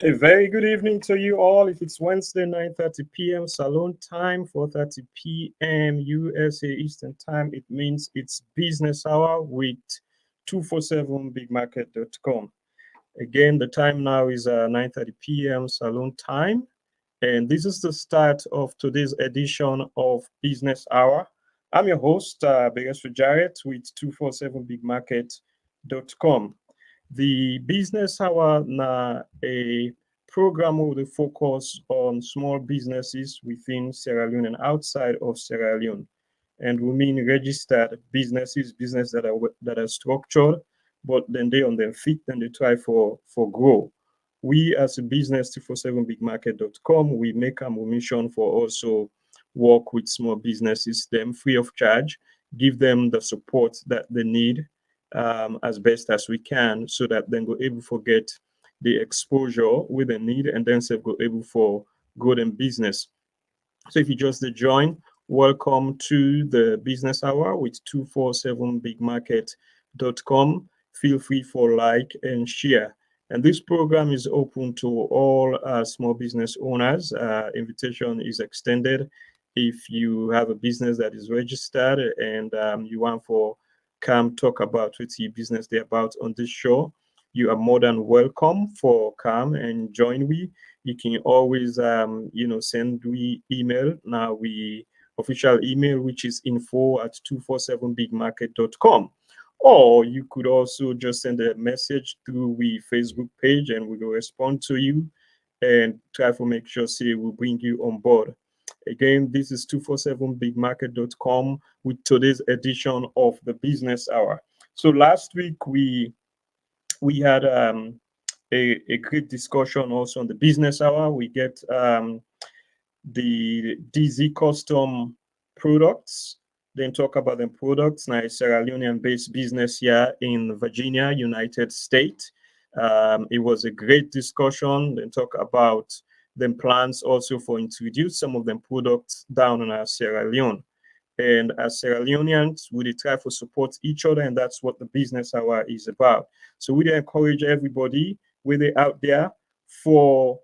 A very good evening to you all. If it's Wednesday, 9:30 p.m. Salon time, 4:30 p.m. USA Eastern time, it means it's business hour with 247bigmarket.com. Again, the time now is 9:30 p.m. Salon time, and this is the start of today's edition of Business Hour. I'm your host, Beresford Jarrett with 247bigmarket.com. The Business Hour na a program with a focus on small businesses within Sierra Leone and outside of Sierra Leone. And we mean registered businesses, business that are structured, but then they on their feet and they try for grow. We as a business 247bigmarket.com, we make a mission for also work with small businesses, them free of charge, give them the support that they need as best as we can so that then go able to get the exposure with the need and then go able for good in business. So if you just join, welcome to the business hour with 247bigmarket.com. Feel free for like and share. And this program is open to all small business owners. Invitation is extended. If you have a business that is registered and you want for come talk about what your business they're about on this show, you are more than welcome for come and join we. You can always send we email. Now we official email, which is info@247bigmarket.com. Or you could also just send a message through we Facebook page and we will respond to you and try to make sure say we'll bring you on board. Again, this is 247bigmarket.com with today's edition of the Business Hour. So last week we had a great discussion also on the Business Hour. We get the DZ Custom products, then talk about the products. Now, Sierra Leonean based business here in Virginia, United States. It was a great discussion. Then talk about them plans also for introduce some of them products down in our Sierra Leone. And as Sierra Leoneans, we try to support each other, and that's what the Business Hour is about. So we encourage everybody where they out there for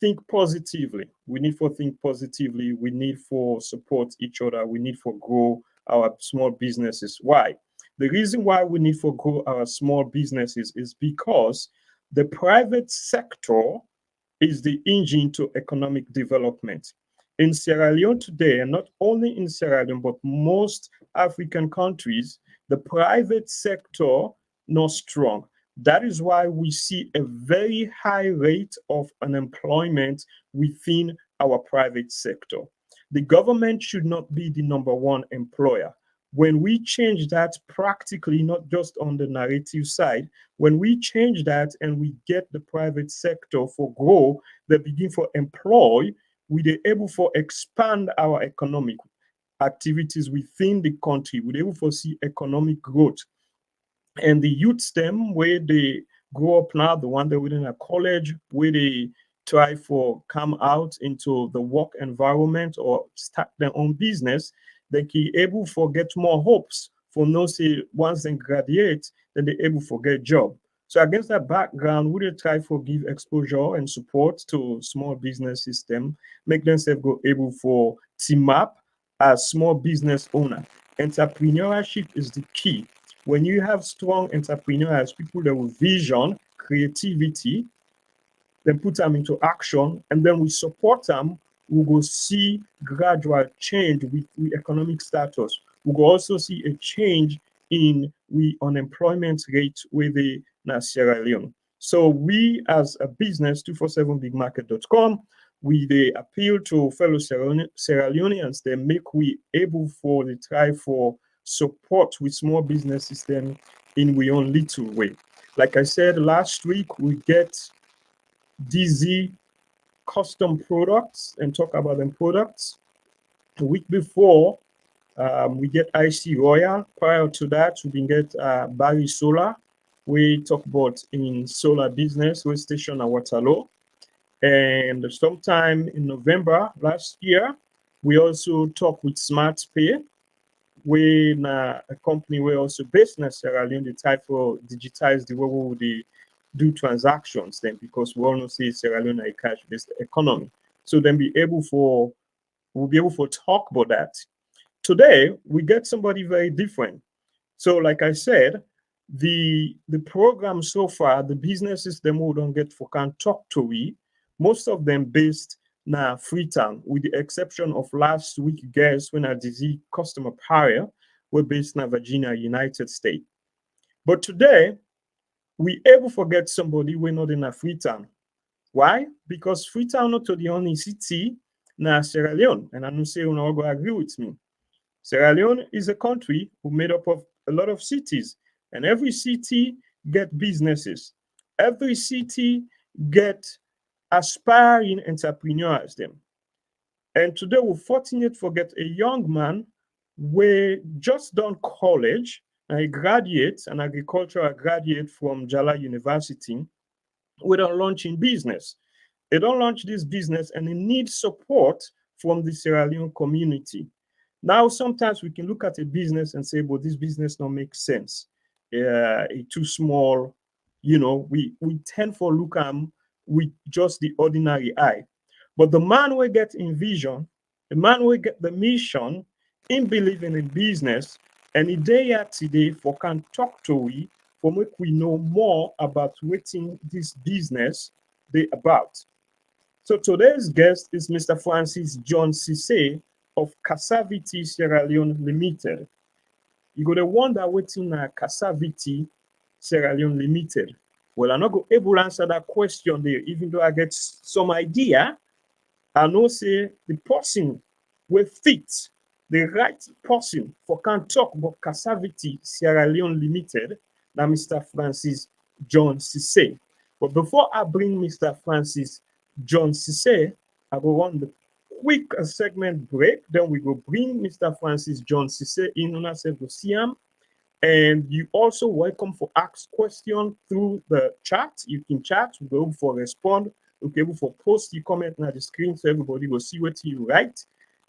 think positively. We need for think positively. We need for support each other. We need for grow our small businesses. Why? The reason why we need for grow our small businesses is because the private sector is the engine to economic development. In Sierra Leone today, and not only in Sierra Leone, but most African countries, the private sector not strong. That is why we see a very high rate of unemployment within our private sector. The government should not be the number one employer. When we change that practically, not just on the narrative side, when we change that and we get the private sector for grow, they begin for employ, we're able to expand our economic activities within the country. We're able to see economic growth. And the youth STEM, where they grow up now, the one that within a college, where they try for come out into the work environment or start their own business, they can able to get more hopes for no say once they graduate, then they're able to get job. So against that background, we try to give exposure and support to small business system, make themselves go able for team up as small business owner. Entrepreneurship is the key. When you have strong entrepreneurs, people that with vision, creativity, then put them into action, and then we support them, we will see gradual change with economic status. We will also see a change in the unemployment rate within Sierra Leone. So we as a business, 247bigmarket.com, we they appeal to fellow Sierra Leoneans, they make we able for the try for support with small business system in we own little way. Like I said last week, we get DZ Custom products and talk about them products. The week before, we get IC Royal. Prior to that, we can get Barry Solar. We talk about in solar business, we station at Waterloo. And sometime in November last year, we also talk with Smart Pay. We a company we also based in Sierra Leone, the type of digitize the way we do transactions then, because we all know say Sierra Leone is a cash-based economy. So then we'll be able to talk about that. Today we get somebody very different. So like I said, the program so far, the businesses them who don't get for can talk to we, most of them based na Freetown, with the exception of last week guests when a disease customer pariah were based in Virginia, United States. But today we able forget somebody we're not in a Freetown. Why? Because Freetown not to the only city na Sierra Leone, and I know say you not go agree with me. Sierra Leone is a country who made up of a lot of cities, and every city get businesses. Every city get aspiring entrepreneurs them. And today we're fortunate to get a young man we just done college, and a graduate, an agricultural graduate from Jala University, with a launching business. They don't launch this business and it needs support from the Sierra Leone community. Now, sometimes we can look at a business and say, well, this business don't make sense. It's too small. We tend for look at them with just the ordinary eye. But the man will get in vision, the man will get the mission in believing in business, and the day at today for can talk to we for make we know more about what this business they about. So today's guest is Mr. Francis John Cisse of Cassavity Sierra Leone Limited. You go to wonder what's in Cassavity Sierra Leone Limited. Well, I'm not going able to answer that question there, even though I get some idea. I know say the person will fit the right person for can talk about Cassavity Sierra Leone Limited. Now, Mr. Francis John Cisse. But before I bring Mr. Francis John Cisse, I will run the quick segment break. Then we will bring Mr. Francis John Cisse in on ourselves to see him. And you also welcome for ask question through the chat. You can chat, we'll be able for respond, we'll be able for post your comment on the screen so everybody will see what you write.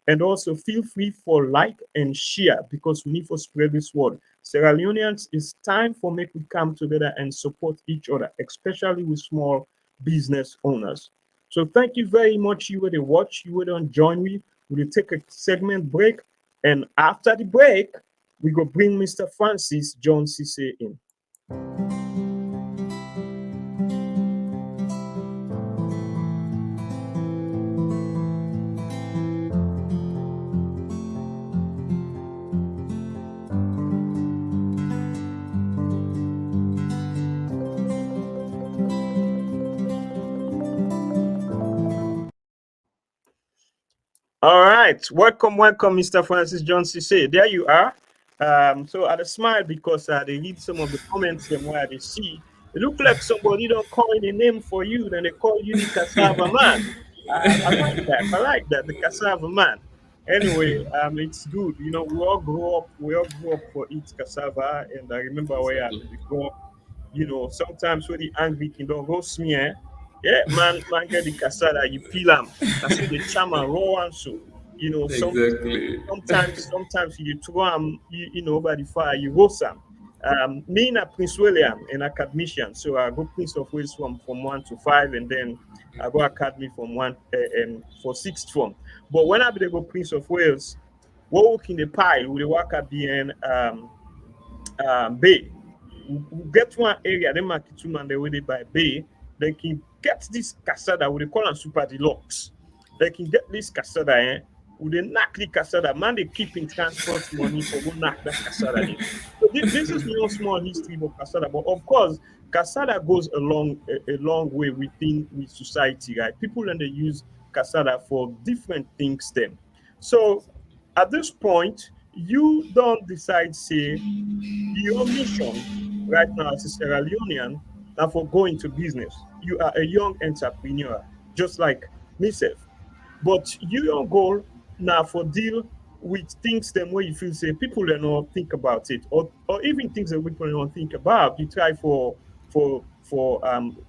And also feel free for like and share because we need to spread this word. Sierra Leoneans, it's time for make we come together and support each other, especially with small business owners. So thank you very much. You will watch, you will join me. We'll take a segment break. And after the break, we go bring Mr. Francis John Cisse in. All right, welcome, Mr. Francis John Cisse. There you are. So I smile because they read some of the comments them where they see. It look like somebody don't call a name for you, then they call you the cassava man. I like that. I like that, the cassava man. Anyway, it's good. We all grew up for eat cassava, and I remember where I grew up. Sometimes when the angry can don't roast me, eh? Yeah, man get the cassava, you peel them. I see the chama raw and so. Exactly. Sometimes you throw them, over the fire, you roast them. Me in a Prince William in academician, so I go Prince of Wales from 1 to 5, and then I go academy from one for sixth form. But when I be go Prince of Wales, we work in the pile, we work at the end bay. We get one area, they market two man they way they buy bay. They can get this cassada, we they call them super deluxe. They can get this cassada, would they knock the cassada, man, they keep in transport money for go knock that cassada in. So this is no small history about cassada, but of course, cassada goes a long way with society, right? People and they use cassada for different things then. So at this point, you don't decide, say, your mission right now as a Sierra Leonean now for going to business. You are a young entrepreneur, just like myself. But your goal now for deal with things them where you feel say people don't know think about it, or even things that people don't think about. You try for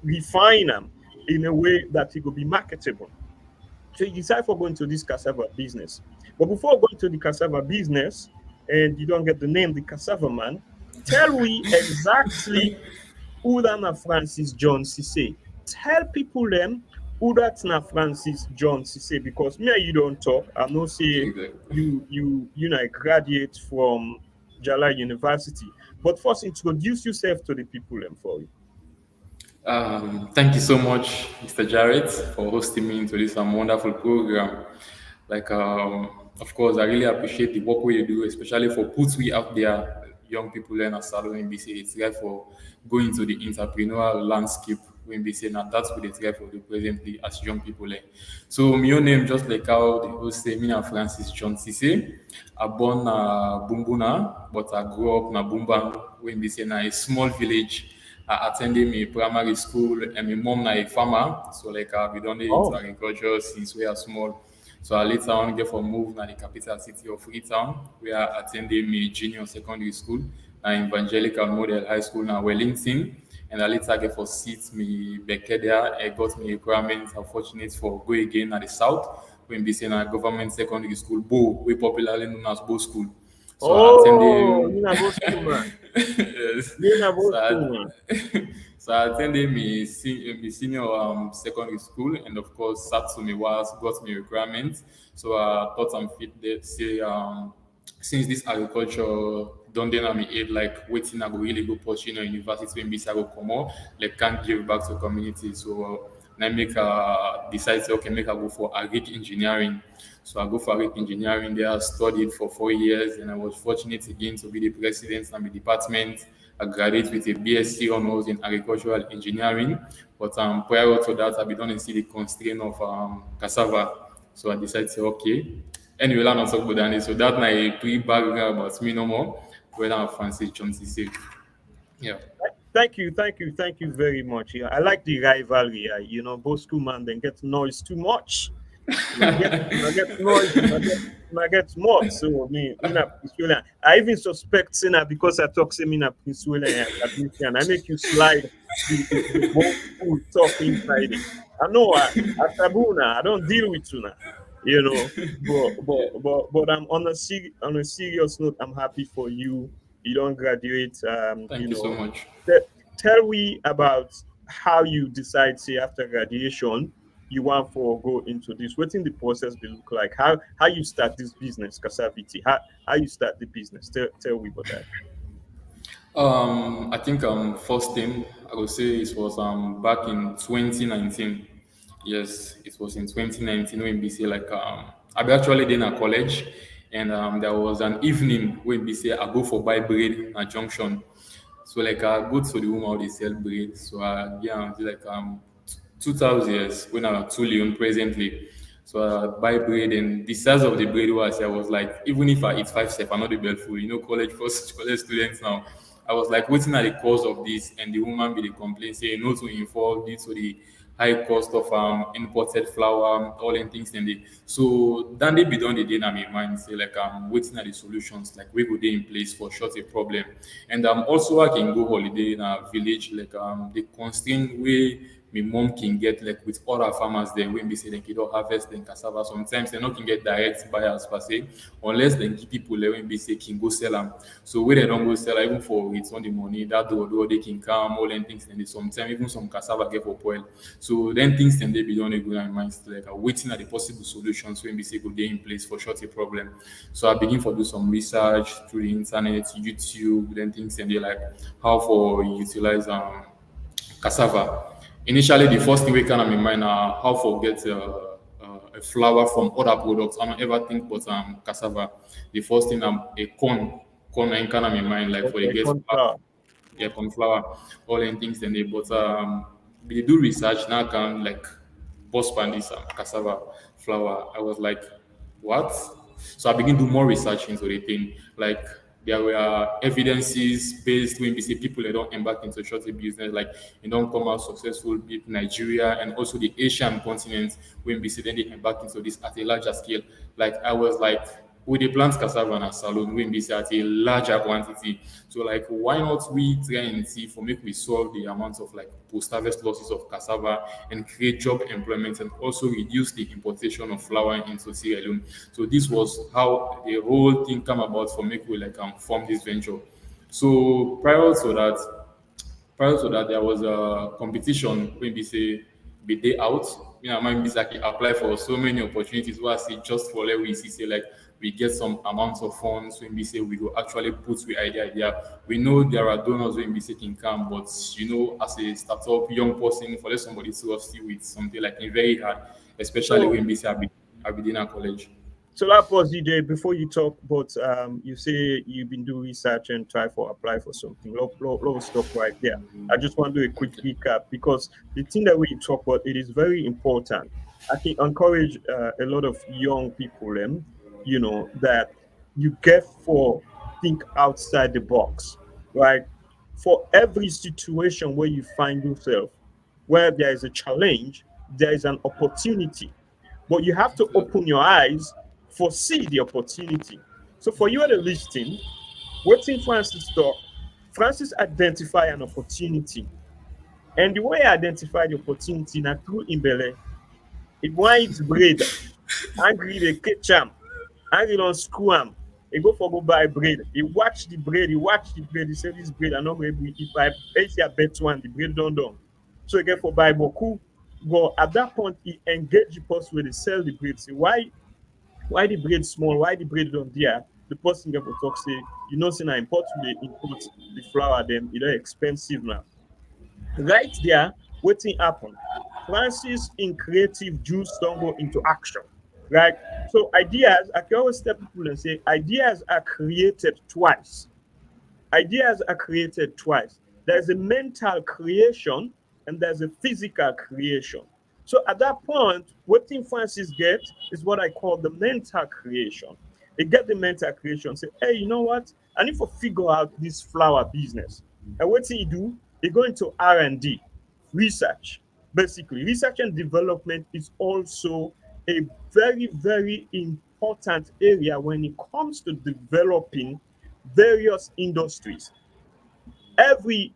refine them in a way that it could be marketable. So you decide for going to this cassava business. But before going to the cassava business, and you don't get the name, the cassava man, tell we exactly who that na Francis John Cisse. Tell people them who that na Francis John Cisse, because me and you don't talk. I know say Exactly. you know graduate from Jala University. But first introduce yourself to the people them for you. Thank you so much, Mr. Jarrett, for hosting me into this wonderful program. Of course, I really appreciate the work we do, especially for put we out there, young people learn a salon in BC. It's right for going to the entrepreneurial landscape when BC, and that's what it's right for the presently as young people learn. So, my own name, just like how the host say, me and Francis John Cisse. I born Bumbuna, but I grew up na Bumbang, when BC, na a small village. I attended my primary school and my mom na a farmer. So like I've been done into Oh, agriculture since we are small. So I later on get for move na the capital city of Freetown, where I attended my junior secondary school na Evangelical Model High School na Wellington. And I later get for seat me back there. I got me requirements. I'm fortunate for go again at the south when be saying a government secondary school, Bo, we popularly known as Bo School. So I oh, attended. you na go school man. Yes. You na go So school man. so I attended my senior secondary school, and of course sat to me was got me requirements. So I thought I'm fit there. Say since this agriculture don't then me aid like waiting I go really go pursue university when I go come out, like can't give back to community. So I make decide say okay make I go for agric engineering. So I go for agric engineering there. I studied for 4 years, and I was fortunate again to be the president of the department. I graduated with a BSc honors in agricultural engineering. But prior to that, I began to see the constraint of cassava. So I decided to say, okay. Anyway, I'm not talking about that. So that my pre-background about me no more. When I'm Francis John say, yeah. Thank you very much. Yeah, I like the rivalry. You know, both school man then get noise too much. I get noise, I get more. So me na Prince William. I even suspect Sina because I talk say me na Prince William and I make you slide the whole school talk inside it. I know I tabuna. I don't deal with you now. You know, but I'm on on a serious note. I'm happy for you. You don't graduate. You Thank you so know, much. Te- tell me about how you decide, say, after graduation, you want for go into this. What in the process they look like? How you start this business, Kasaviti? How you start the business? Tell me about that. I think first thing I would say it was back in 2019. Yes, it was in 2019 when BC like I be actually then at college, and there was an evening when BC I go for buy bread at Junction. So like I go to the woman how they sell bread. So yeah, it's like 2000 years when I'm 2 Leon presently. So I buy bread, and the size of the bread was I was like, even if I eat five step, I'm not the belt full. You know, college first college students now. I was like waiting at the cause of this, and the woman be the complaint saying no to involve due to the high cost of imported flour, all and things and the so then they be done the day in my mind say like I'm waiting at the solutions like we go dey in place for sure a problem. And also I can go holiday in a village like the constraint way my mom can get like with other farmers there when they say they can don't harvest then cassava. Sometimes they not can get direct buyers per se unless they give people like when they say can go sell them. So where they don't go sell even for return the money that do they can come all and things and they sometimes even some cassava get for spoil. So then things then they be done a good in mind like waiting at the possible solutions when we say go dey in place for sure a problem. So I begin for do some research through the internet, YouTube, then things and they like how for utilize cassava. Initially, the first thing we can have in mind are how for get a flour from other products. I don't ever think but cassava. The first thing a corn I can have in mind like for the Okay, get flour, contra. yeah, corn flour, all and things then they but we do research now can like boss pandis cassava flour. I was like, what? So I begin to do more research into the thing. Like there were evidences based when we see people that don't embark into short business, like you don't come out successful in Nigeria and also the Asian continent when we see then they embark into this at a larger scale. Like I was like, we dey plant cassava in a salon when we see at a larger quantity. So like why not we try and see for make we solve the amount of like post-harvest losses of cassava and create job employment and also reduce the importation of flour into Sierra Leone. So this was how the whole thing came about for make we like form this venture. So prior to that, Prior to that, there was a competition when we say be day out. Me and my miss like apply for so many opportunities. Where I say just for let we see say like we get some amounts of funds when we say we go actually put we idea there. We know there are donors when we say can come, but as a startup young person, for let somebody to us still with something like very hard, especially So when we say I be in a college. So that pause you there before you talk, but you say you've been doing research and try for apply for something. Let's stop right there. I just want to do a quick recap because the thing that we talk about it is very important. I can encourage a lot of young people, that you get for think outside the box, right? For every situation where you find yourself, where there is a challenge, there is an opportunity, but you have to open your eyes, foresee the opportunity. So for you at the listing, waiting Francis talk, Francis identify an opportunity. And the way I identify the opportunity now through Imbele, it wants bread, angry the ketchup, angry don't screw him. He go for go buy bread. He say this bread, I know maybe if I bet one, the bread don't done. So he get for buy boku. But at that point, he engage the person where they sell the bread. Say, why the bread small? Why the bread don't there? The person get for talk say, say na import they import the flour them, it's expensive now. Right there, wetin happen? Francis in creative juice don't go into action, right? So ideas, I can always tell people and say, ideas are created twice. Ideas are created twice. There's a mental creation and there's a physical creation. So at that point, what Tim Francis gets is what I call the mental creation. They get the mental creation, say, hey, you know what? I need to figure out this flower business. And what he do? He go into R&D, research. Basically, research and development is also a very, very important area when it comes to developing various industries. Every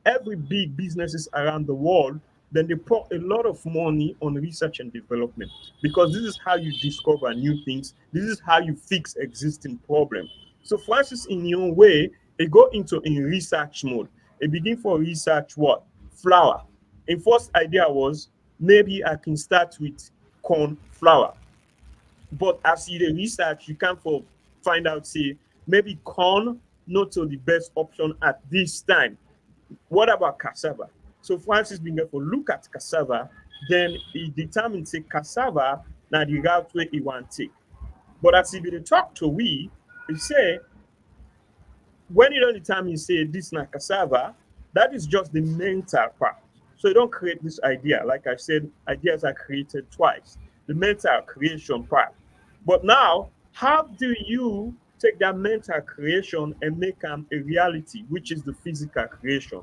big businesses around the world, then they pour a lot of money on research and development because this is how you discover new things. This is how you fix existing problem. So Francis, in your way, they go into in research mode. They begin for research what flour. In first idea was maybe I can start with corn flour, but as you dey research, you can for find out say maybe corn not so the best option at this time. What about cassava? So Francis bin for look at cassava, then he determine say cassava na the route where he want take. But as he been talk to we, he say when you don't determine say this na cassava, that is just the mental part. So you don't create this idea. Like I said, ideas are created twice. The mental creation part. But now, how do you take that mental creation and make them a reality, which is the physical creation?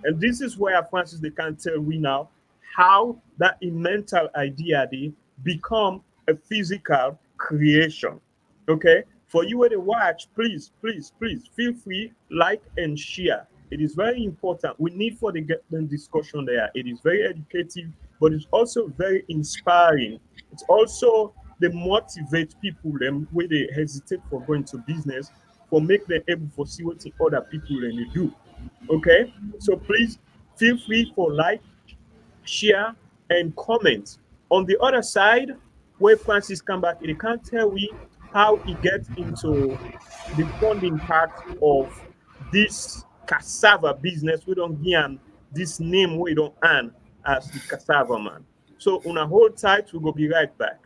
And this is where Francis they can tell we now how that a mental idea they become a physical creation. Okay, for you to watch, please feel free, like and share. It is very important. We need for the get them discussion there. It is very educative, but it's also very inspiring. It's also they motivate people them where they hesitate for going to business, for make them able to see what the other people and they do. Okay, so please feel free for like, share, and comment. On the other side, where Francis come back, he can't tell we how he gets into the funding part of this cassava business. We don't give him this name we don't earn as the cassava man. So on a hold tight, we go be right back.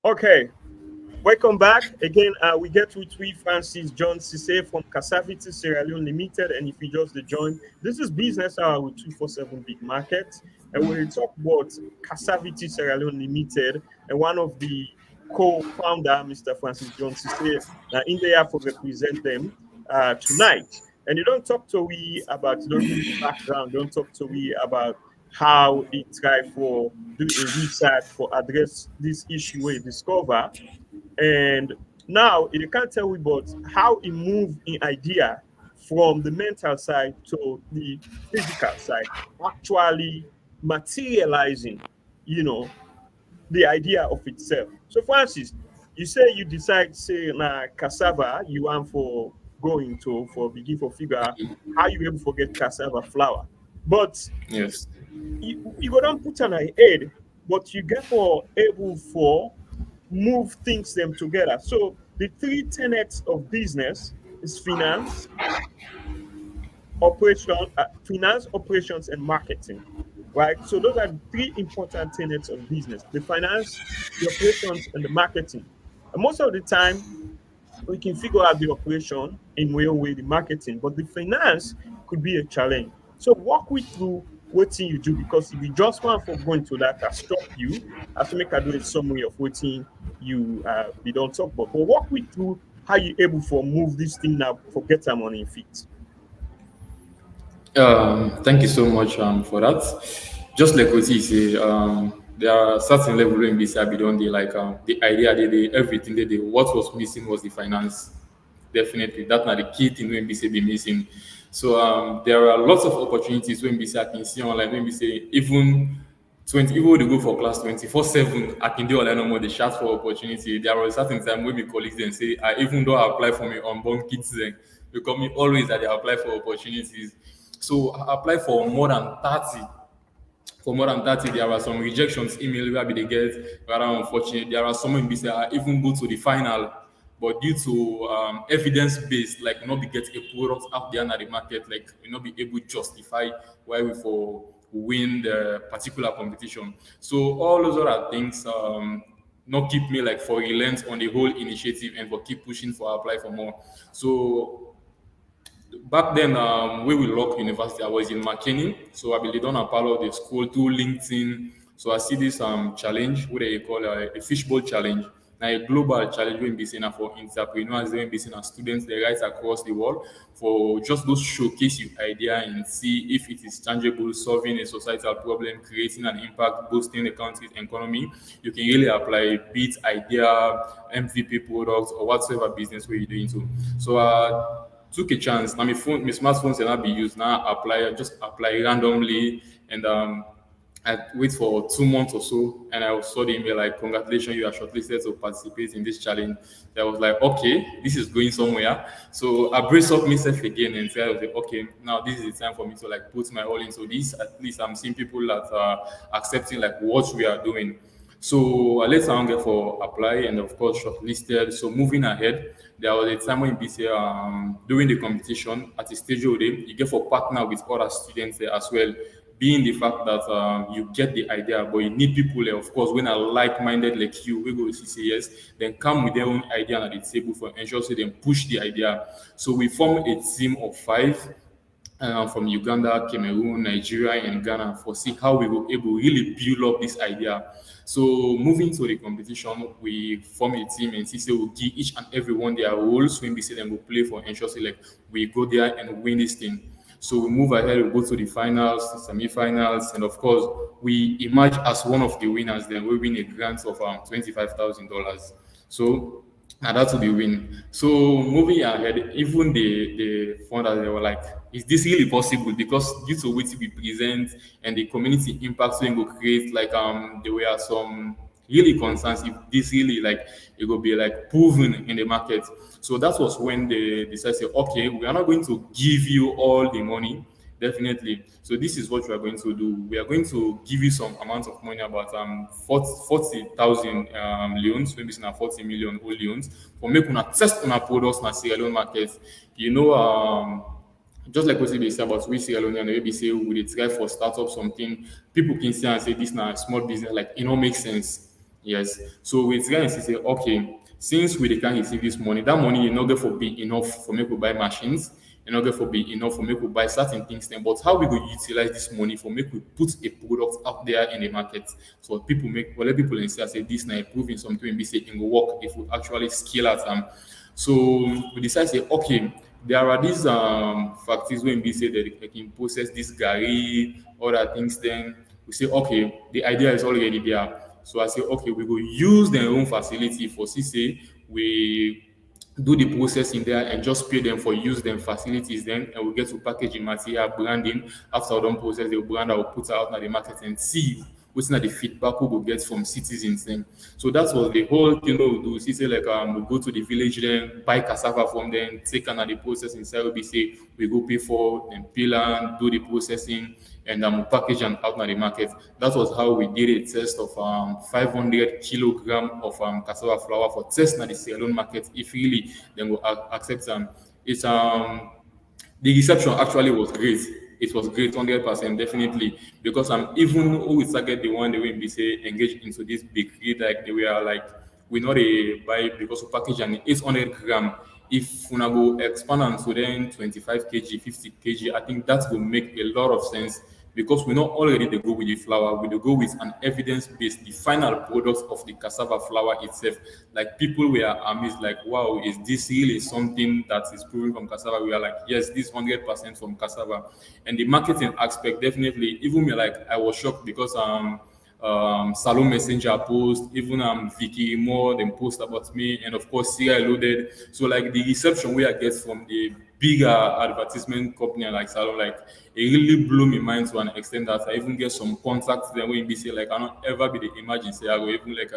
Okay, welcome back again. We get with we Francis John Cisse from Cassavity Sierra Leone Limited, and if you just join, this is Business Hour with 247 Big Market, and we talk about Cassavity Sierra Leone Limited, and one of the co-founder, Mr. Francis John Cisse, in there for represent them tonight. And you don't talk to we about, you don't give me background, don't talk to we about how he try for do a research for address this issue we discover. And Now, you can't tell me but how it moved in idea from the mental side to the physical side, actually materializing, you know, the idea of itself. So, Francis, you say you decide, say, na cassava you want for going to for begin for figure how you able forget cassava flour. But Yes. you go don't put on a head, but you get for able for move things them together. So the three tenets of business is finance, operations, and marketing, right? So those are the three important tenets of business: the finance, the operations, and the marketing. And most of the time, we can figure out the operation in real way, the marketing, but the finance could be a challenge. So walk we through what thing you do, because if you just want for going to that, I stop you. I have to make a do a summary of what thing you we don't talk about. But walk we through how you able for move this thing now for get some money in feet. Thank you so much for that. Just like what you say, there are certain level in this I don't they like the idea they everything they what was missing was the finance. Definitely, that's not the key thing when we say be missing. So there are lots of opportunities when we say I can see online when we say even 20 even they go for class 24/7 I can do all I know more the shout for opportunity. There was a certain time when my colleagues then say I even though I apply for me unborn kids then because me always that they apply for opportunities. So I applied for more than 30. For more than 30, there are some rejections email where they get rather unfortunate. There are some in business I even go to the final, but due to evidence based, like not be get a product out there in the market, like you not be able to justify why we for win the particular competition. So all those other things not keep me like for relent on the whole initiative and for keep pushing for apply for more. So back then, when we lock university, I was in McKinney, so I believe done a part of the school through LinkedIn. So I see this challenge, what they call a fishbowl challenge. Now a global challenge when be seen for entrepreneurs, when be seen as students, they right across the world for just those showcase your idea and see if it is tangible, solving a societal problem, creating an impact, boosting the country's economy. You can really apply beat idea, MVP products, or whatsoever business where you're doing so. So took a chance. Now my smartphones cannot be used. Now apply, just apply randomly, and I wait for 2 months or so, and I saw the email like, "Congratulations, you are shortlisted to participate in this challenge." I was like, "Okay, this is going somewhere." So I brace up myself again and said, "Okay, now this is the time for me to like put my all into this. At least I'm seeing people that are accepting like what we are doing." So I let someone get for apply and of course shortlisted. So moving ahead, there was a time when BC during the competition at the stage of day, you get for partner with other students there as well. Being the fact that you get the idea, but you need people there, of course, when are like-minded like you, we go see say yes, then come with their own idea at the table for ensure so then push the idea. So we form a team of five from Uganda, Cameroon, Nigeria, and Ghana for see how we were able really build up this idea. So moving to the competition, we form a team and see say we give each and every one their roles when we say them will play for ensure say like we go there and win this thing. So we move ahead, we go to the finals, semi-finals, and of course we emerge as one of the winners. Then we win a grant of $25,000. So and that will be win. So moving ahead, even the founders they were like, is this really possible? Because due to what we present and the community impact we will create, like there were some really concerns if this really like it will be like proven in the market. So that was when they decided, say, okay, we are not going to give you all the money. Definitely. So this is what we are going to do. We are going to give you some amount of money, about 40,000 loans, maybe it's not 40 million whole loans, for make una test on our products in Sierra Leone market. You know, just like what they say about we Sierra Leonean, maybe say we dey try for startup something, people can see and say this now small business, like it don't make sense. Yes. So we try and say, okay, since we can't receive this money, that money is not going to be enough for me to buy machines, in order for be enough for me to buy certain things then. But how we go utilize this money for make we put a product out there in the market so people make well people and say this now improving something and be say it will work if we actually scale at them. So we decide say okay, there are these factories when we say that they can process this gari, other things. Then we say okay, the idea is already there. So I say okay, we will use their own facility for CC. we do the processing there and just pay them for use them facilities then, and we get to packaging material, branding. After we don process the brand, I will put out na the market and see wetin are the feedback we go get from citizens then. So that was the whole thing we do. See say like we go to the village then, buy cassava from them, take am na the processing side, we say we go pay for and peel am, do the processing, and we package am out na the market. That was how we did a test of 500 kilogram of cassava flour for test na the Sierra Leone market. If really then will accept it's the reception actually was great. It was great, 100% definitely. Because even who we target the one they will be say engage into this big bakery, like they were like we know they buy because of package and 800 gram. If we go expand and to then 25 kg, 50 kg, I think that will make a lot of sense because we know already they go with the flour, we dey go with an evidence-based, the final product of the cassava flour itself. Like people were amazed, like, wow, is this really something that is proven from cassava? We are like, yes, this 100% from cassava. And the marketing aspect, definitely, even me, like, I was shocked because Salon Messenger post, even Vicky Moore, them post about me, and of course Sierra Loaded. So like the reception we I get from the bigger advertisement company like Salon, like it really blew my mind to an extent that I even get some contacts them when be say like I don't ever be the imagine say I go even like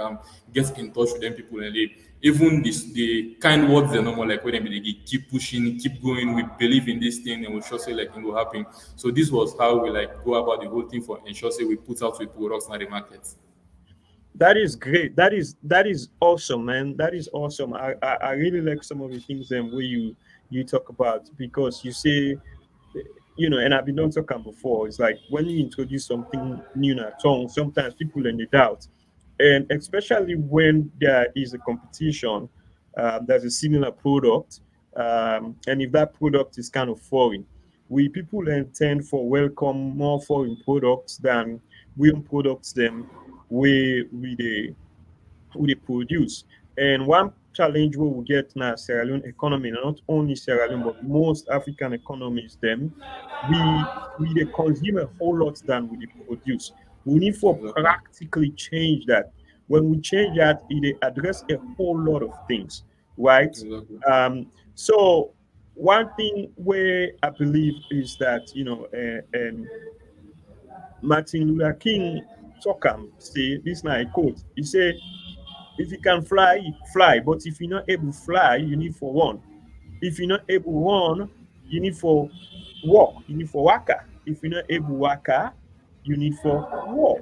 get in touch with them people and they even this the kind words they normal like when they be keep pushing, keep going, we believe in this thing and we sure say like it will happen. So this was how we like go about the whole thing for ensure say we put out with products in the market. That is great. That is awesome, man. That is awesome. I really like some of the things where you talk about because you say, and I've been done talking before. It's like when you introduce something new in a tongue, sometimes people in the doubt, and especially when there is a competition, there's a similar product, and if that product is kind of foreign, we people then tend for welcome more foreign products than real products them we produce. And one challenge we will get now Sierra Leone economy, not only Sierra Leone, but most African economies, them, we they consume a whole lot than we dey produce. We need for Exactly. practically change that. When we change that, it dey address a whole lot of things, right? Exactly. So one thing where I believe is that Martin Luther King talk say this na a quote. He say if you can fly, fly. But if you're not able to fly, you need for one. If you're not able to run, you need for walk. You need for waka. If you're not able to waka, you need for walk.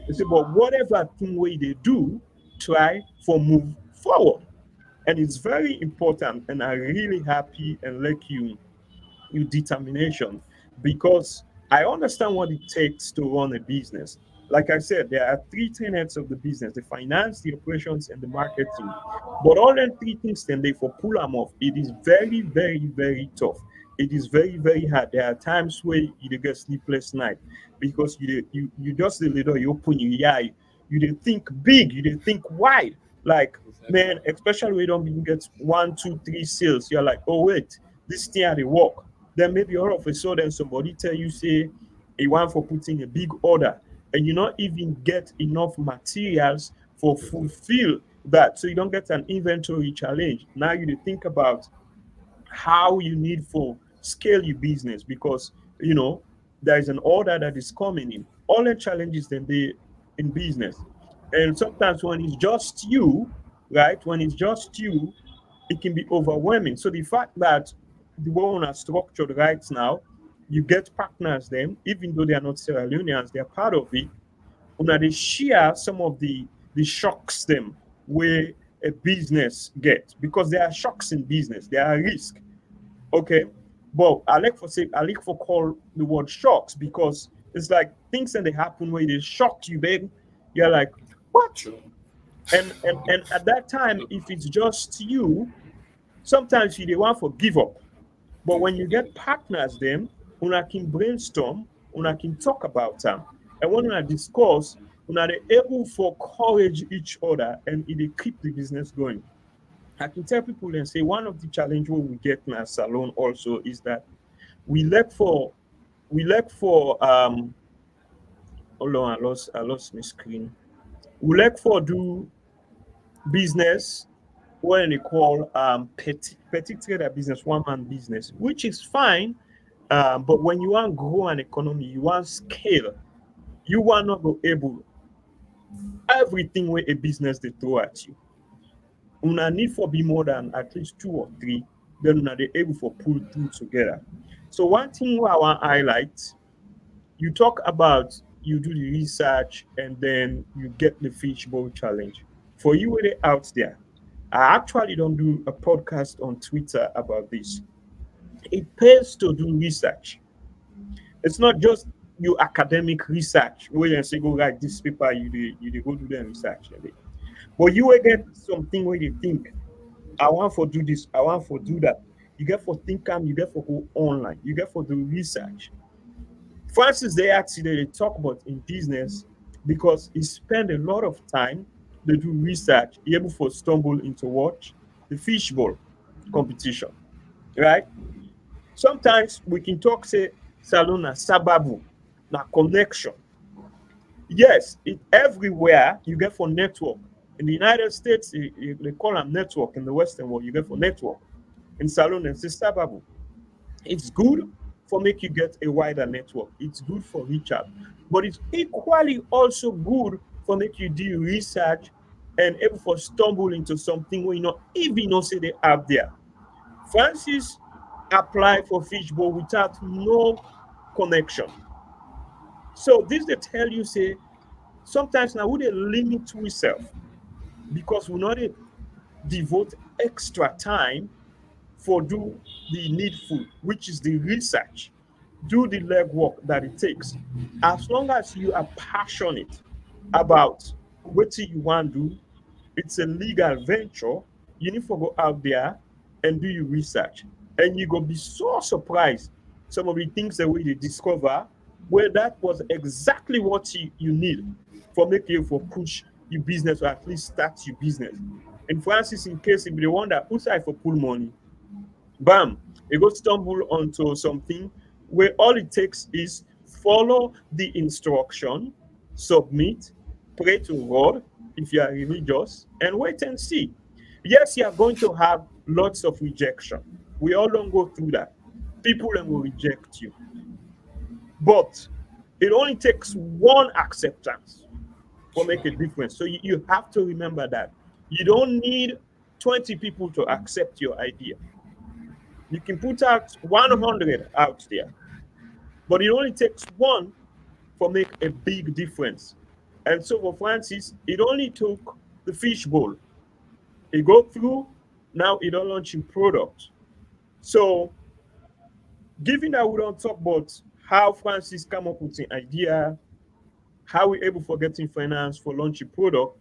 They say, but whatever thing way they do, try for move forward. And it's very important. And I'm really happy and like you determination because I understand what it takes to run a business. Like I said, there are three tenets of the business: the finance, the operations, and the marketing. But all them three things then they for pull them off. It is very, very, very tough. It is very, very hard. There are times where you dey get sleepless night because you just the little you open your eye, you dey think big, you dey think wide. Like Exactly. man, especially when you don't even get one, two, three sales, you're like, oh wait, this thing had to work. Then maybe all of a sudden somebody tell you say a one for putting a big order and you not even get enough materials for fulfill that. So you don't get an inventory challenge. Now you need to think about how you need for scale your business because there is an order that is coming in. All the challenges then they in business. And sometimes when it's just you, right? When it's just you, it can be overwhelming. So the fact that the way we are structured right now, you get partners them, even though they are not Sierra Leoneans, they are part of it. Una they share some of the shocks them where a business get because there are shocks in business, there are risks. Okay. But I like for call the word shocks because it's like things that they happen where they shock you, baby. You're like, what? True. And at that time, if it's just you, sometimes you they want for give up. But when you Exactly. get partners, them, una can brainstorm, una can talk about them. And when una discuss, una they able for courage each other and it they keep the business going. I can tell people and say one of the challenges we get in our salon also is that we look for we look for hold on, I lost my screen. We look for do business what they call petty trader business, one man business, which is fine. But when you want to grow an economy, you want scale, you want not go able everything where a business they throw at you. Una need for be more than at least two or three, then una they able for pull through together. So one thing where I want to highlight, you talk about you do the research and then you get the fishbowl challenge. For you with it out there, I actually don't do a podcast on Twitter about this. It pays to do research. It's not just you academic research where you say go write this paper, you go do the research. But you will get something where you think, I want for do this, I want for do that. You get for think you get for go online, you get for do research. Francis they actually they talk about in business because he spend a lot of time they do research, he able for stumble into what? The fishbowl competition. Right? Sometimes we can talk say salon na sababu, na connection. Yes, it everywhere you get for network. In the United States, they call them network. In the Western world, you get for network. In salon, it's sababu. It's good for make you get a wider network. It's good for reach out, but it's equally also good for make you do research and able for stumble into something where you know if you know say they out there. Francis applied for fishbowl without no connection. So this they tell you say sometimes now we dey limit to ourselves because we not dey devote extra time for do the needful, which is the research, do the legwork that it takes. As long as you are passionate about what you want to do, it's a legal venture. You need to go out there and do your research. And you go be so surprised some of the things that we discover where that was exactly what you need for making you for push your business or at least start your business. And Francis, in case if they wonder who's I for pull money, bam, you go stumble onto something where all it takes is follow the instruction, submit, pray to God if you are religious, and wait and see. Yes, you are going to have lots of rejection. We all don't go through that. People will reject you. But it only takes one acceptance for make a difference. So you have to remember that. You don't need 20 people to accept your idea. You can put out 100 out there, but it only takes one for make a big difference. And so for Francis, it only took the fishbowl. It go through, now it don't launching product. So given that we don't talk about how Francis come up with an idea, how we able for getting finance for launching product,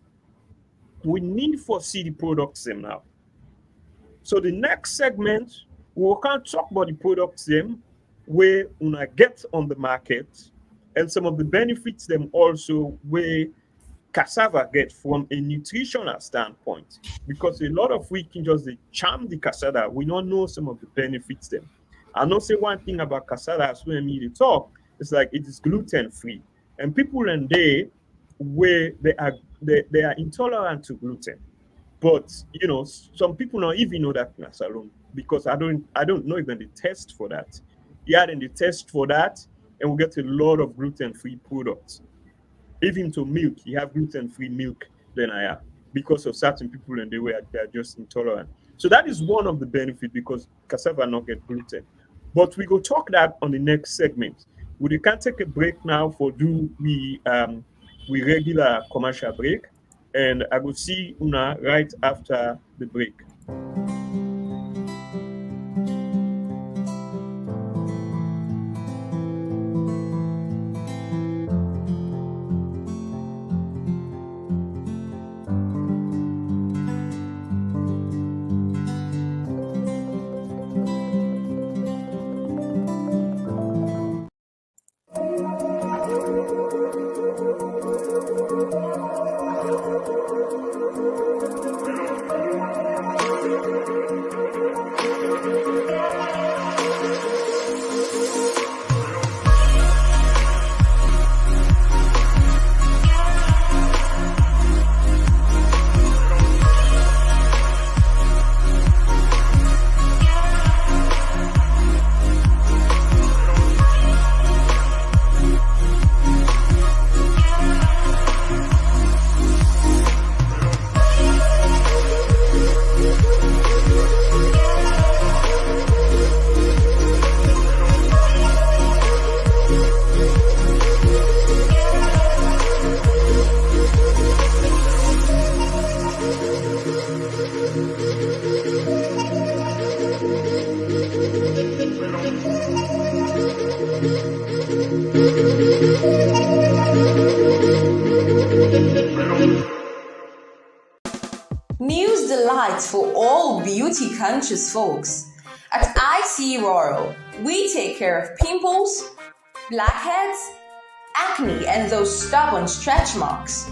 we need for see the products them now. So the next segment, we can talk about the products them where una get on the market and some of the benefits them also where cassava get from a nutritional standpoint. Because a lot of we can just charm the cassava, we don't know some of the benefits them. I know say one thing about cassava as when me talk, it's like it is gluten free. And people in there where they are intolerant to gluten. But you know, some people don't even know that in salon because I don't know even the test for that. Yeah, then the test for that, and we get a lot of gluten-free products. Even to milk, you have gluten-free milk than I have because of certain people and they are just intolerant. So that is one of the benefits because cassava not get gluten. But we go talk that on the next segment. We can take a break now for do we regular commercial break, and I will see Una right after the break. News delights for all beauty conscious folks. At IC Royal, we take care of pimples, blackheads, acne, and those stubborn stretch marks.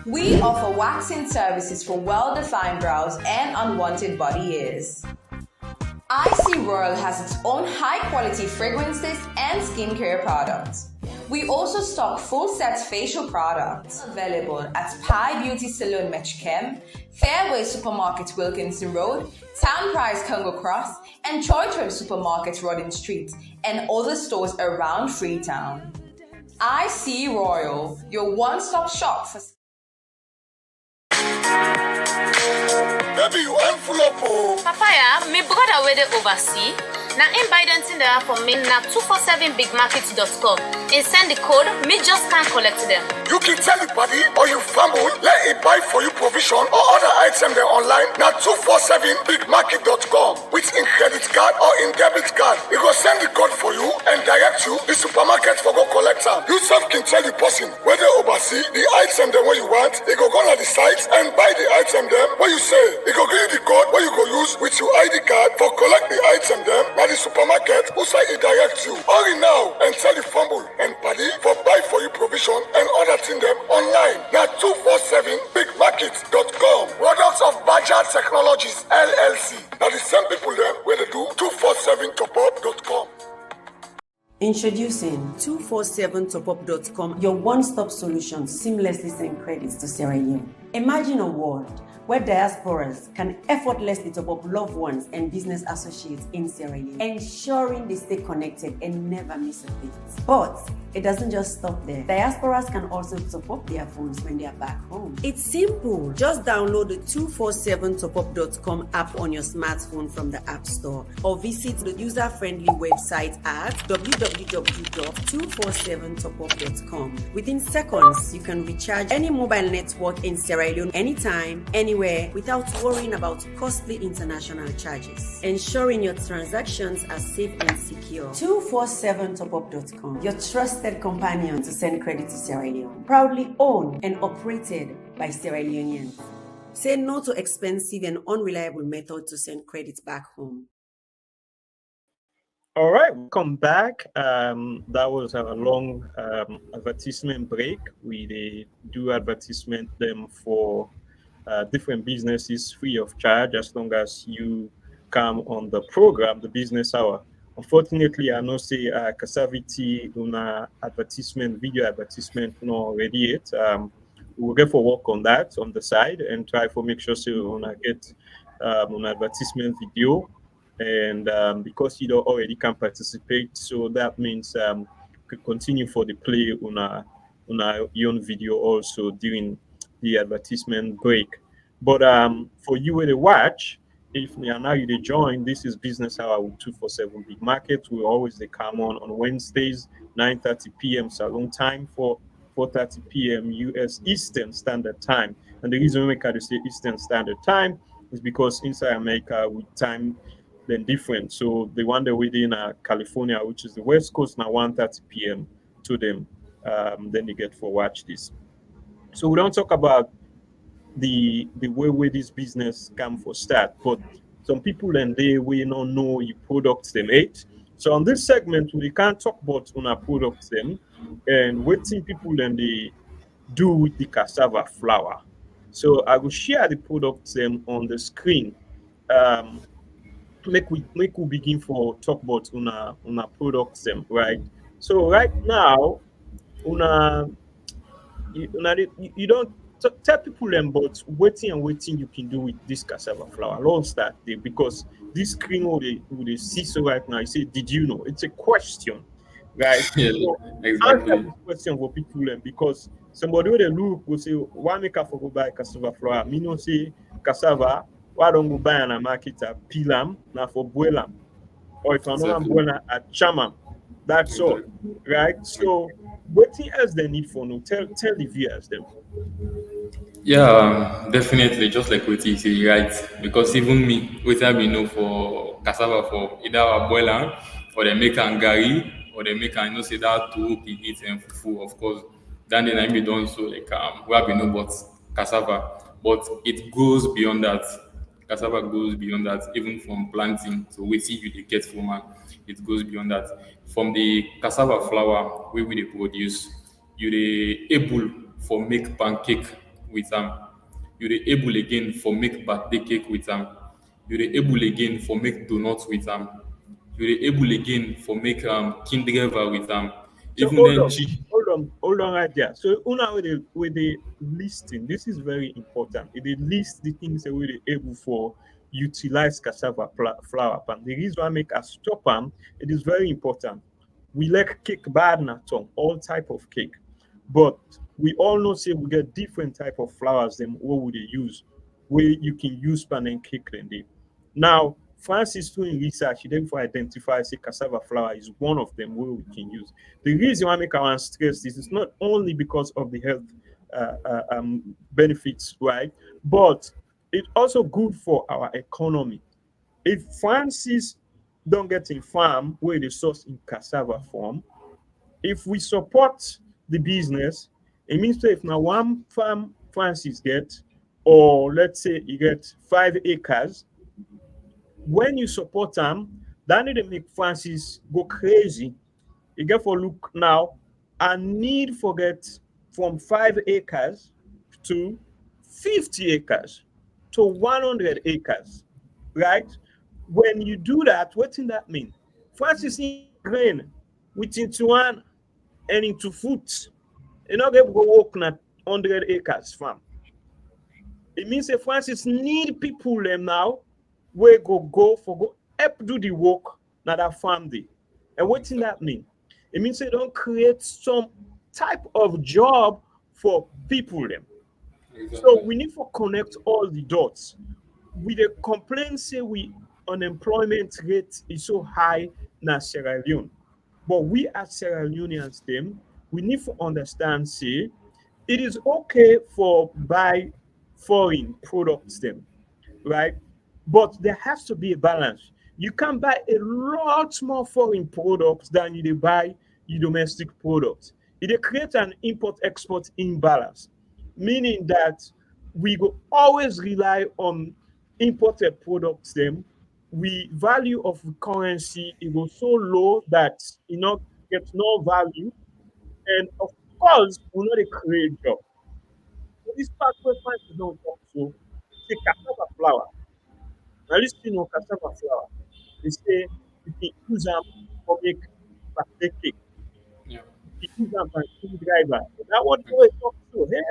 We offer waxing services for well-defined brows and unwanted body hairs. IC Royal has its own high-quality fragrances and skincare products. We also stock full-set facial products available at Pi Beauty Salon Metchem, Fairway Supermarket Wilkinson Road, Town Price Congo Cross, and Choitrem Supermarket Rodin Street, and other stores around Freetown. IC Royal, your one-stop shop for... Baby, you envelope. Papaya, my brother where they oversee. Now in Biden in there for me now 247bigmarket.com. And send the code, me just can't collect them. You can tell it, buddy, or you family, let it buy for you provision or other items there online. Now 247bigmarket.com with in credit card or in debit card. It will send the code for you and direct you the supermarket for go collect them. You self can tell the person where they oversee the item them where you want. They go on the site and buy the item them where you say. It go give you the code where you go use with your ID card for collect the item them. Now the supermarket who say it direct you. Hurry now and tell the fumble and buddy for buy for you provision and other thing them online. Now 247bigmarket.com. Products of Baja Technologies LLC. Now the same people there where they do 247topup.com. Introducing 247topup.com, your one-stop solution seamlessly send credits to Sierra Leone. Imagine a world where diasporas can effortlessly top up loved ones and business associates in Sierra Leone, ensuring they stay connected and never miss a beat. But it doesn't just stop there. Diasporas can also top up their phones when they are back home. It's simple. Just download the 247topup.com app on your smartphone from the App Store or visit the user-friendly website at www.247topup.com. Within seconds, you can recharge any mobile network in Sierra Leone anytime, anywhere, without worrying about costly international charges. Ensuring your transactions are safe and secure. 247topup.com, your trusted companion to send credit to Sierra Leone. Proudly owned and operated by Sierra Leoneans. Say no to expensive and unreliable method to send credits back home. All right, welcome back. That was a long advertisement break. We do advertisement them for different businesses free of charge as long as you come on the program, the business hour. Unfortunately, I know say Kasaviti una advertisement, video advertisement no already yet. We'll get for work on that on the side and try for make sure so una get an advertisement video. And because you don't already can participate, so that means could continue for the play on our own video also during the advertisement break. But for you to watch, if you are now you join, this is Business Hour with 247 Big Market. We always they come on Wednesdays, 9:30 p.m. Salon time for 4:30 p.m. US Eastern Standard Time. And the reason we can say Eastern Standard Time is because inside America we time then different. So the one that within California, which is the West Coast, now 1:30 p.m. to them. Then you get for watch this. So we don't talk about the way where this business come for start, but some people and they we don't know your products they made. So on this segment, we can't talk about on our products them and what people and they do with the cassava flour. So I will share the products them on the screen. Make we begin for talk about on our products them, right? So right now, you don't tell people them about waiting you can do with this cassava flour. I'll start there because this screen will they see so right now. You say, did you know? It's a question, right? Yeah, So exactly. answer this question for people them because somebody with a look will say, why make I for go buy cassava flour? Me no say cassava, why don't go buy an market a pilam now for boilam? Or if I'm not Exactly. boilam at chamam. That's all, right? So what else they need for no? Tell the viewers them. Yeah, definitely. Just like what you say, right? Because even me, what I know for cassava for either a boiler or they make angari, or they make an, say that to be eat and fufu, of course. Then I be done so like where we know but cassava, but it goes beyond that. Cassava goes beyond that, even from planting. So we see you they get from it goes beyond that. From the cassava flour we will produce, you they able for make pancake with them. You dey able again for make birthday cake with am. You dey able again for make donuts with am. You dey able again for make Kinder with am. So Even then, cheap. hold on right there. So una with the listing, this is very important. It dey list the things that we dey able for utilize cassava flour pan. The reason why I make a stop am, it is very important. We like cake bad na tongue, all type of cake. But we all know say we get different type of flours them what would they use where you can use pan and cake them dey. Now France is doing research, he therefore identify say cassava flour is one of them where we can use. The reason why I make our stress this is not only because of the health benefits, right? But it's also good for our economy. If Francis don't get in farm where they source in cassava form, if we support the business, it means that if now one farm Francis get, or let's say you get 5 acres, when you support them, that need to make Francis go crazy. You get for look now, I need for get from 5 acres to 50 acres to 100 acres, right? When you do that, what does that mean? Francis in grain within one and into food. You know, they go work na 100 acres farm. It means that Francis need people them now where go for go help do the work na that farm day. And what does that mean? It means they don't create some type of job for people them. So Exactly. we need to connect all the dots. With the complaint say we unemployment rate is so high na Sierra Leone. But we as Sierra Leoneans them, we need to understand say it is okay for buy foreign products them, right? But there has to be a balance. You can buy a lot more foreign products than you dey buy your domestic products. It dey create an import-export imbalance, meaning that we go always rely on imported products them. We value of currency it go so low that it not get no value, and of course we no dey create job. So this part where prices don't talk so say cassava flour. Now this thing of cassava flour, they say you can use them for make birthday cake. Yeah. You can use them for king driver. That what they talk so. Hey,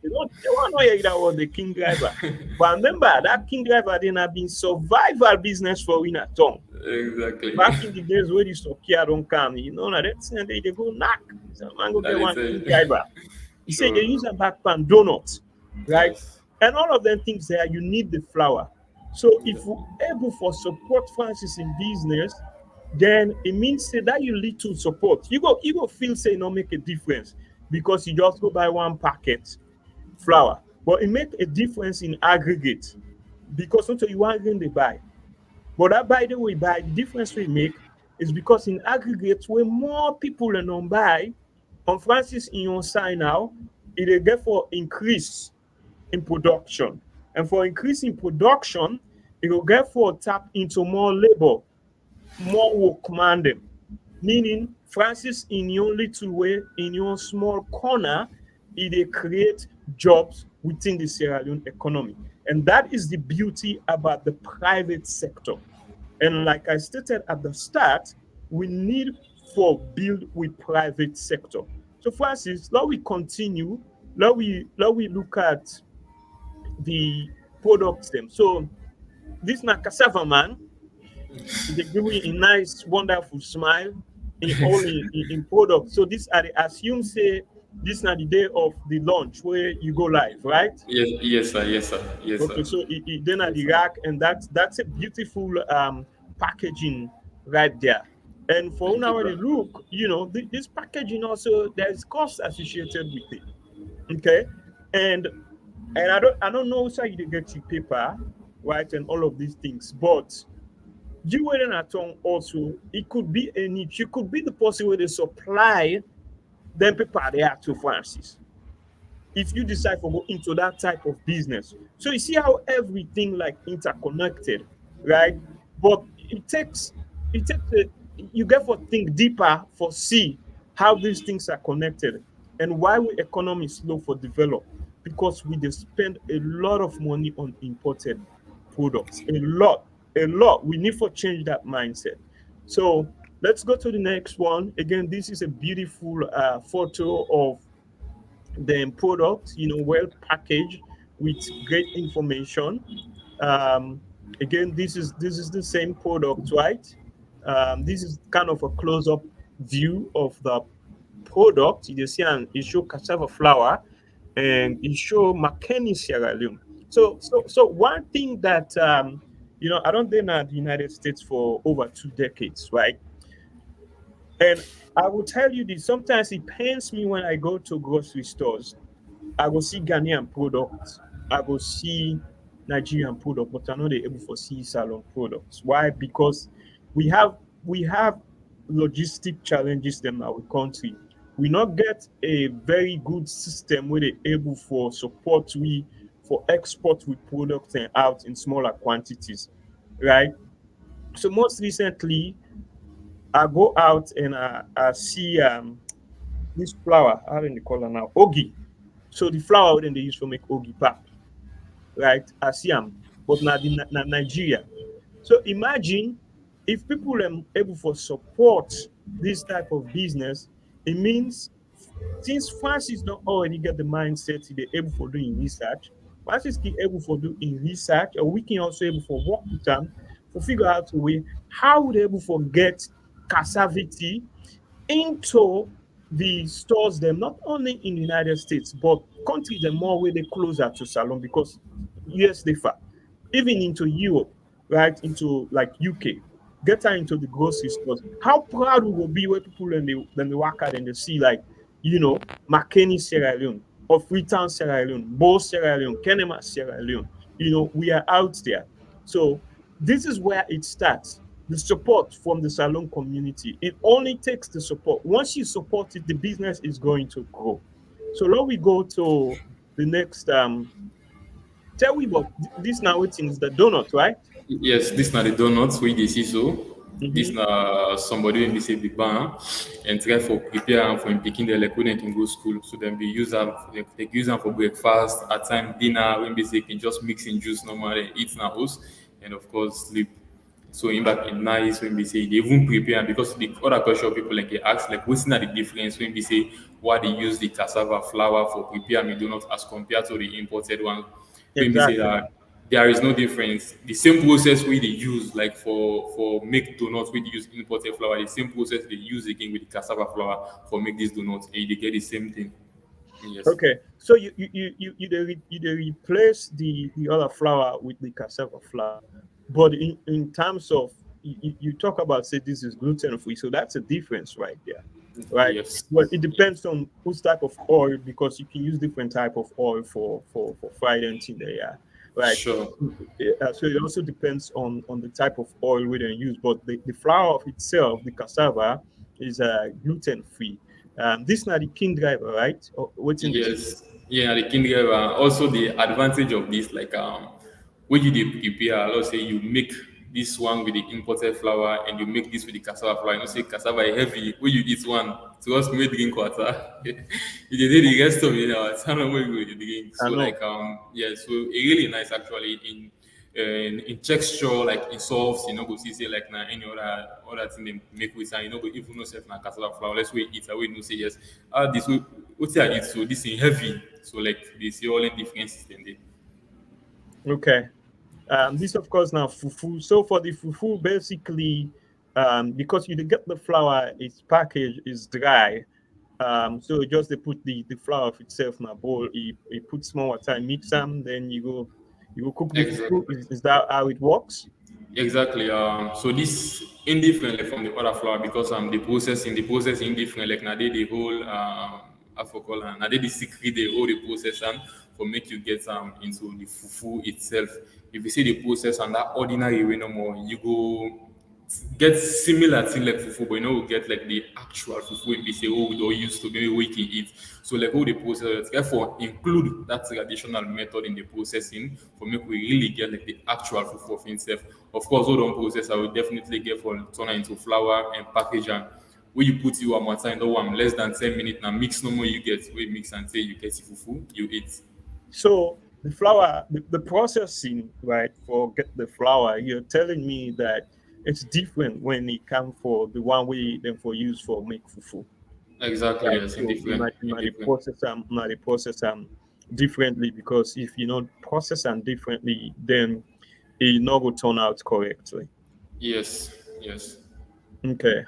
they want to hear that was the king driver. But remember that king driver then have been survival business for in a tongue. Exactly. Back in the days where the Sokia don't come, you know, now that's and they go knock. So man go That get is one king driver. He said they use true. a back pan donuts, right? Yes. And all of them things there, you need the flour. So if we Exactly. able for support Francis in business, then it means say that you little support. You go feel say no make a difference because you just go buy one packet flour. But it make a difference in aggregate because until you want to buy. But that by the way, by the difference we make is because in aggregate, where more people are non buy, on Francis in your side now, it will therefore increase in production. And for increasing production, it will therefore tap into more labor, more work commanding. Meaning, Francis, in your little way, in your small corner, it will create jobs within the Sierra Leone economy. And that is the beauty about the private sector. And like I stated at the start, we need for build with private sector. So Francis, let we continue. Let we look at the products them. So this na cassava man. They give me a nice, wonderful smile in all in product. So this are the assume say this na the day of the launch where you go live, right? Yes, yes, sir. Yes, sir. Yes, sir. Okay, so then at Yes, the sir. rack, and that's a beautiful packaging right there. And for Thank you, now the bro. look, this packaging also there's cost associated with it. Okay, and I don't know how you get your paper, right, and all of these things, but Jewelry at home also, it could be a niche. You could be the person where they supply them people there to Francis. If you decide to go into that type of business. So you see how everything like interconnected, right? But it takes you get to think deeper for see how these things are connected and why we economy slow for develop because we dey spend a lot of money on imported products. A lot. We need to change that mindset. So let's go to the next one. Again, this is a beautiful photo of the product, well packaged with great information. Um, Again, this is the same product, right? This is kind of a close-up view of the product. You see, and it show cassava flour, and it show McKinney Sierra Leone. So one thing that I don't been in the United States for over 2 decades, right? And I will tell you this. Sometimes it pains me when I go to grocery stores. I go see Ghanaian products. I go see Nigerian product, but I know they're able to see salon products. Why? Because we have we have logistic challenges in our country. We not get a very good system where they able for support we for export with products and out in smaller quantities, right? So most recently, I go out and I see this flour. How do they call it now? Ogi. So the flour then they use for make ogi pap, right? Asiam, but now the Nigeria. So imagine if people are able for support this type of business, it means since Francis don't already get the mindset they're able for doing research, Francis can able for doing research, or we can also able for work with them to figure out a way how would they able for get cassavity into the stores them not only in the United States but countries them more where they closer to Salon because yes they far even into Europe, right? Into like UK, get her into the grocery stores. How proud we will be where people when they walk out and they see like McKinney Sierra Leone or Freetown Sierra Leone, Bo Sierra Leone, Kenema Sierra Leone. We are out there. So this is where it starts. The support from the salon community. It only takes the support. Once you support it, the business is going to grow. So now we go to the next tell we about this now which is the donut, right? Yes, this na the donuts wey you dey see so. This Mm-hmm. na somebody wey be say big bang and try for prepare am for him pikin dem like when dem can go school. So dem be use am they use am for breakfast, at time dinner when be say can just mix in juice normal and eat na host and of course sleep. So in back in nice when we say they even prepare am because the other culture people like they ask like what's not the difference when we say why they use the cassava flour for prepare me donut as compared to the imported one. When we say Exactly. that there is no difference. The same process we they use like for make donuts we they use imported flour, the same process they use again with the cassava flour for make this donuts and they get the same thing. Yes. Okay. So you replace the other flour with the cassava flour, but in terms of you talk about say this is gluten free, so that's a difference right there, right? Yes. Well, it depends on whose type of oil because you can use different type of oil for fried anything there, yeah, right? Sure. So it also depends on the type of oil we don't use, but the flour of itself, the cassava, is gluten free. This now the king driver, right? What's in this? Yes, yeah, the king also the advantage of this, like when you dey prepare, let's say you make this one with the imported flour and you make this with the cassava flour. You know, say cassava is heavy. When you eat one, to us we drink water. You dey dey the rest of it now. It's how long we go drink. I So know. like yeah, so it really nice actually in texture, like in sauce, you know, go see say like na any other thing they make with and you know go even know self na cassava flour. Let's wait eat away no say yes. This way what I eat so this thing heavy. So like they see all the differences in there. Okay. This of course now fufu. So for the fufu, basically, because you dey get the flour, its package is dry. So just they put the flour of itself in a bowl. You put small water, mix them, then you go cook the fufu. Exactly. Is that how it works? Exactly. So this indifferent like, from the other flour because the processing different. Like now they the whole I forgot now they the secret they hold the process and for make you get into the fufu itself. If you see the process and that ordinary way no more, you go get similar thing like fufu, but we get like the actual fufu wey be say we don't used to maybe we can eat. So like all the process, therefore include that traditional method in the processing for make we really get like the actual fufu of itself. Of course, all don't process I will definitely get for turn it into flour and package and where you put you one more time, don't want less than 10 minutes now mix no more you get we mix and say you get the fufu, you eat. So the flour, the processing, right, for get the flour, you're telling me that it's different when it comes for the one way then for use for make fufu. Exactly, Right. yes, So you might indifferent. process them differently because if you not process them differently, then it not will turn out correctly. Yes, yes. Okay.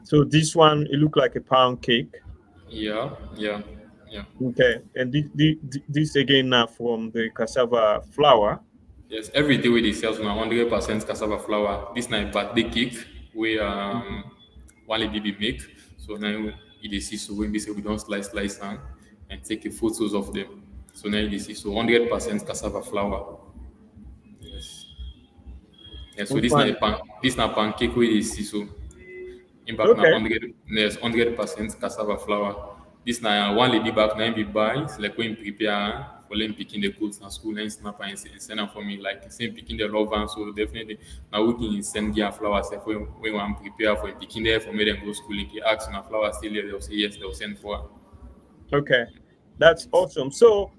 So this one it look like a pound cake. Yeah, yeah, yeah. Okay, and this again now from the cassava flour. Yes, every day we dey sell na 100% cassava flour. This na birthday cake wey one lady dey make. So now you dey see so when we say we don't slice and take the photos of them. So now you dey see so 100% cassava flour. Yes. Yeah, so Which this na one? this na pancake wey you dey see so. In back na Okay, 100% cassava flour. This na one lady back na him be buy, it's like when him prepare for them picking the goods na school, then snap and send am for me. Like same picking the love am, so definitely now we can send gear flour self when we want prepare for picking there for me then go school. If you ask na flour still there, they'll say yes, they'll send for am. okay, that's awesome. So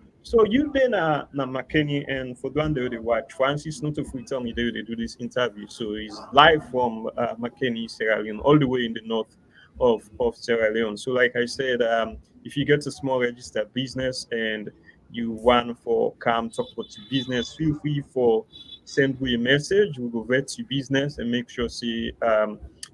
you been na McKinney and for the one they watch Francis not to free tell me they do this interview. So he's live from McKinney, Sierra Leone, all the way in the north of Sierra Leone. So like I said, if you get a small registered business and you want for come talk about your business, feel free for send me a message. We go vet your business and make sure see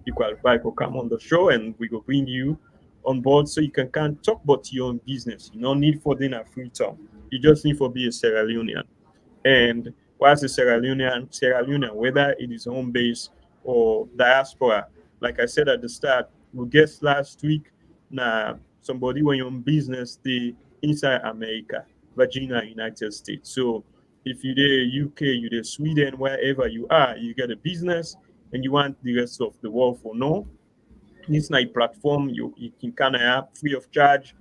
you qualify for come on the show and we go bring you on board so you can talk about your own business. You don't need for dinner free time. You just need for be a Sierra Leonean. And what's a Sierra Leonean, whether it is home base or diaspora, like I said at the start, we guessed last week, now somebody when you're in business, the inside America, Virginia, United States. So if you're there, UK, you're there, Sweden, wherever you are, you get a business and you want the rest of the world for no. This night platform you can kind of have free of charge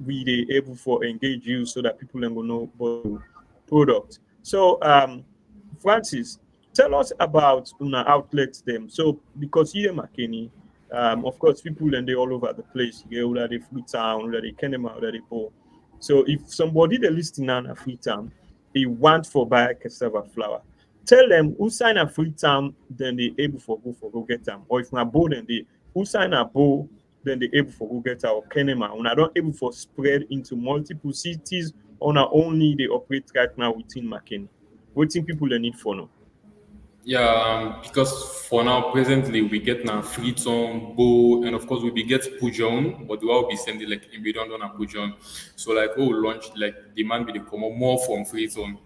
we they able for engage you so that people can go know about the product. So Francis, tell us about una outlets them. So because here McKinney, of course people and they all over the place. You get all that they Freetown, all that they Kenema, all that they Bo. So if somebody they listing on a Freetown, they want for buy cassava flour. Tell them who sign a Freetown, then they able for go get them. Or if not Bo, then they who sign a Bo, then they able for go get our Kenema. When I don't able for spread into multiple cities, or not only they operate right now within McKinney. What think people they need for now? Yeah, because for now, presently, we get now Freetown, Bo, and of course, we be get Pujon, but we will be sending like in Bidondon and Pujon. So, like, oh, launch, like, demand be the come up more from Freetown.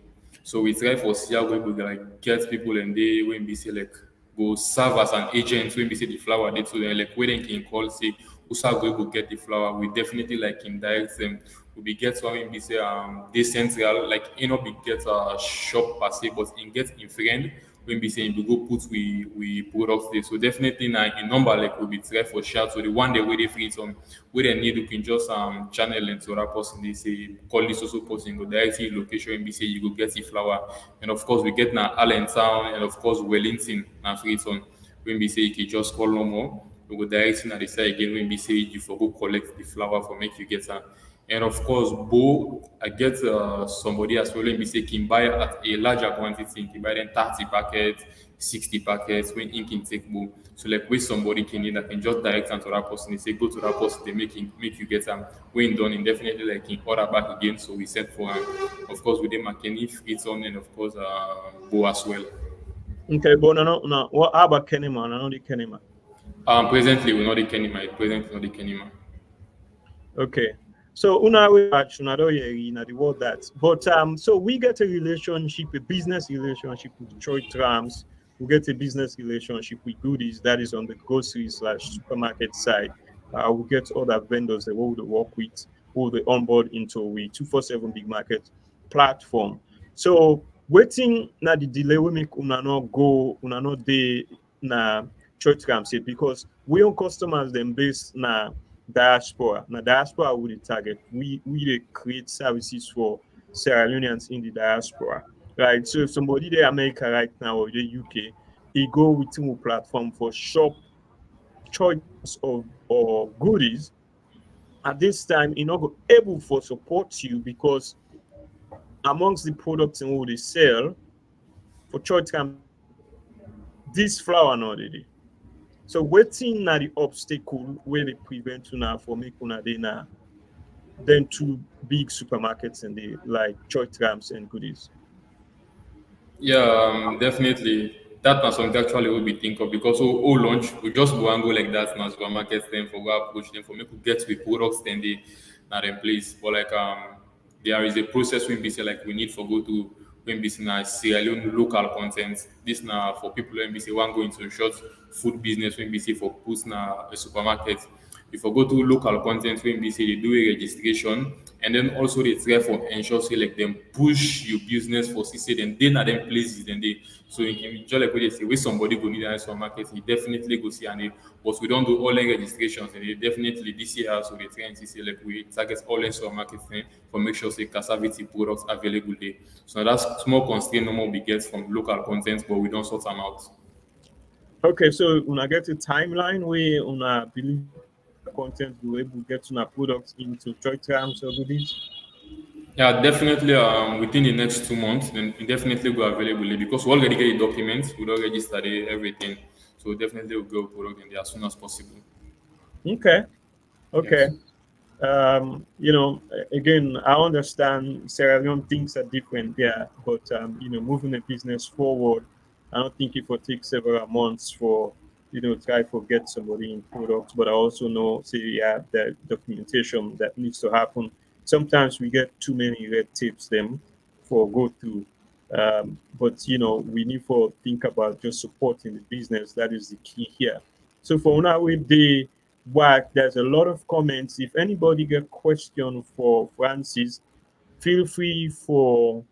So, we try for see how we could like get people and they when we say, like, go serve as an agent when we say the flower, they to them, like, where they can call, say, who's how we go get the flower. We definitely like indirect them. We be get one when we say, decentral, like, be get a shop per se, but in get in friend when we say we go put we products there. So definitely now in number like we be try for share. So the one day where they free some where they need you can just channel into that person. They say call this also person go directly location and be say you go get the flower. And of course we get now Allentown and of course Wellington and Freetown. When we say you can just call no more. We go directly na the side again when we say you for go collect the flower for make you get am. And of course, Bo, I get somebody as well. Let me say, can buy at a larger quantity. Can buy them 30 packets, 60 packets when ink can take Bo. So like with somebody can need, I can just direct them to that person. They say go to that person. They make you get them. When done, indefinitely like in order back again. So we sent for of course with them McKinney, it's on and of course Bo as well. Okay, but no. What about Kenema? No, the Kenema. Presently we're not the Kenima. Presently not the Kenima. Okay. So una we watch una do in the world that. But so we get a relationship, a business relationship with Detroit Trams. We get a business relationship with Goodies that is on the grocery slash supermarket side. We get other vendors that we will work with, who they onboard into we 247 big market platform. So waiting now the delay we make una not go, una not day na church camp set because we own customers them based na diaspora. Na diaspora we dey target. We dey create services for Sierra Leoneans in the diaspora. Right. So if somebody there America right now or the UK, he go within a platform for shop choice of or goodies. At this time, he not go able for support you because amongst the products in what they sell for church camp, this flower not dey. So waiting na the obstacle where they prevent you now for make una dey na then two big supermarkets and the like church camps and goodies. Yeah, definitely. That was something actually we think of because all launch we just go and go like that now supermarkets then for go approach them for make we get with products then they not in place. But like there is a process when we say like we need for go to when we say na Sierra Leone local content. This now for people when we say one go into short food business when we say for push na a supermarket. If you go to local content when we say they do a registration and then also they try for ensure say like them push your business for say then they na them places then they so in just like what they say where somebody go need an supermarket he definitely go see and they but we don't do online registrations and they definitely this year also they try and see say like we target online supermarkets then for make sure say cassavity products available there. So that's small constraint normal we get from local content but we don't sort them out. Okay, so when I get a timeline where una believe content will able to get una products into church camps or goodies. Yeah, definitely. Within the next 2 months, then it definitely go available because we already get the documents, we already study everything, so definitely we'll go product in there as soon as possible. Okay. Okay. Yes. Again, I understand Sierra Leone things are different there, but moving a business forward, I don't think it will take several months for try for get somebody in products. But I also know, say, yeah, the documentation that needs to happen. Sometimes we get too many red tapes them for go through. But we need for think about just supporting the business. That is the key here. So for now, with the work, there's a lot of comments. If anybody get question for Francis, feel free for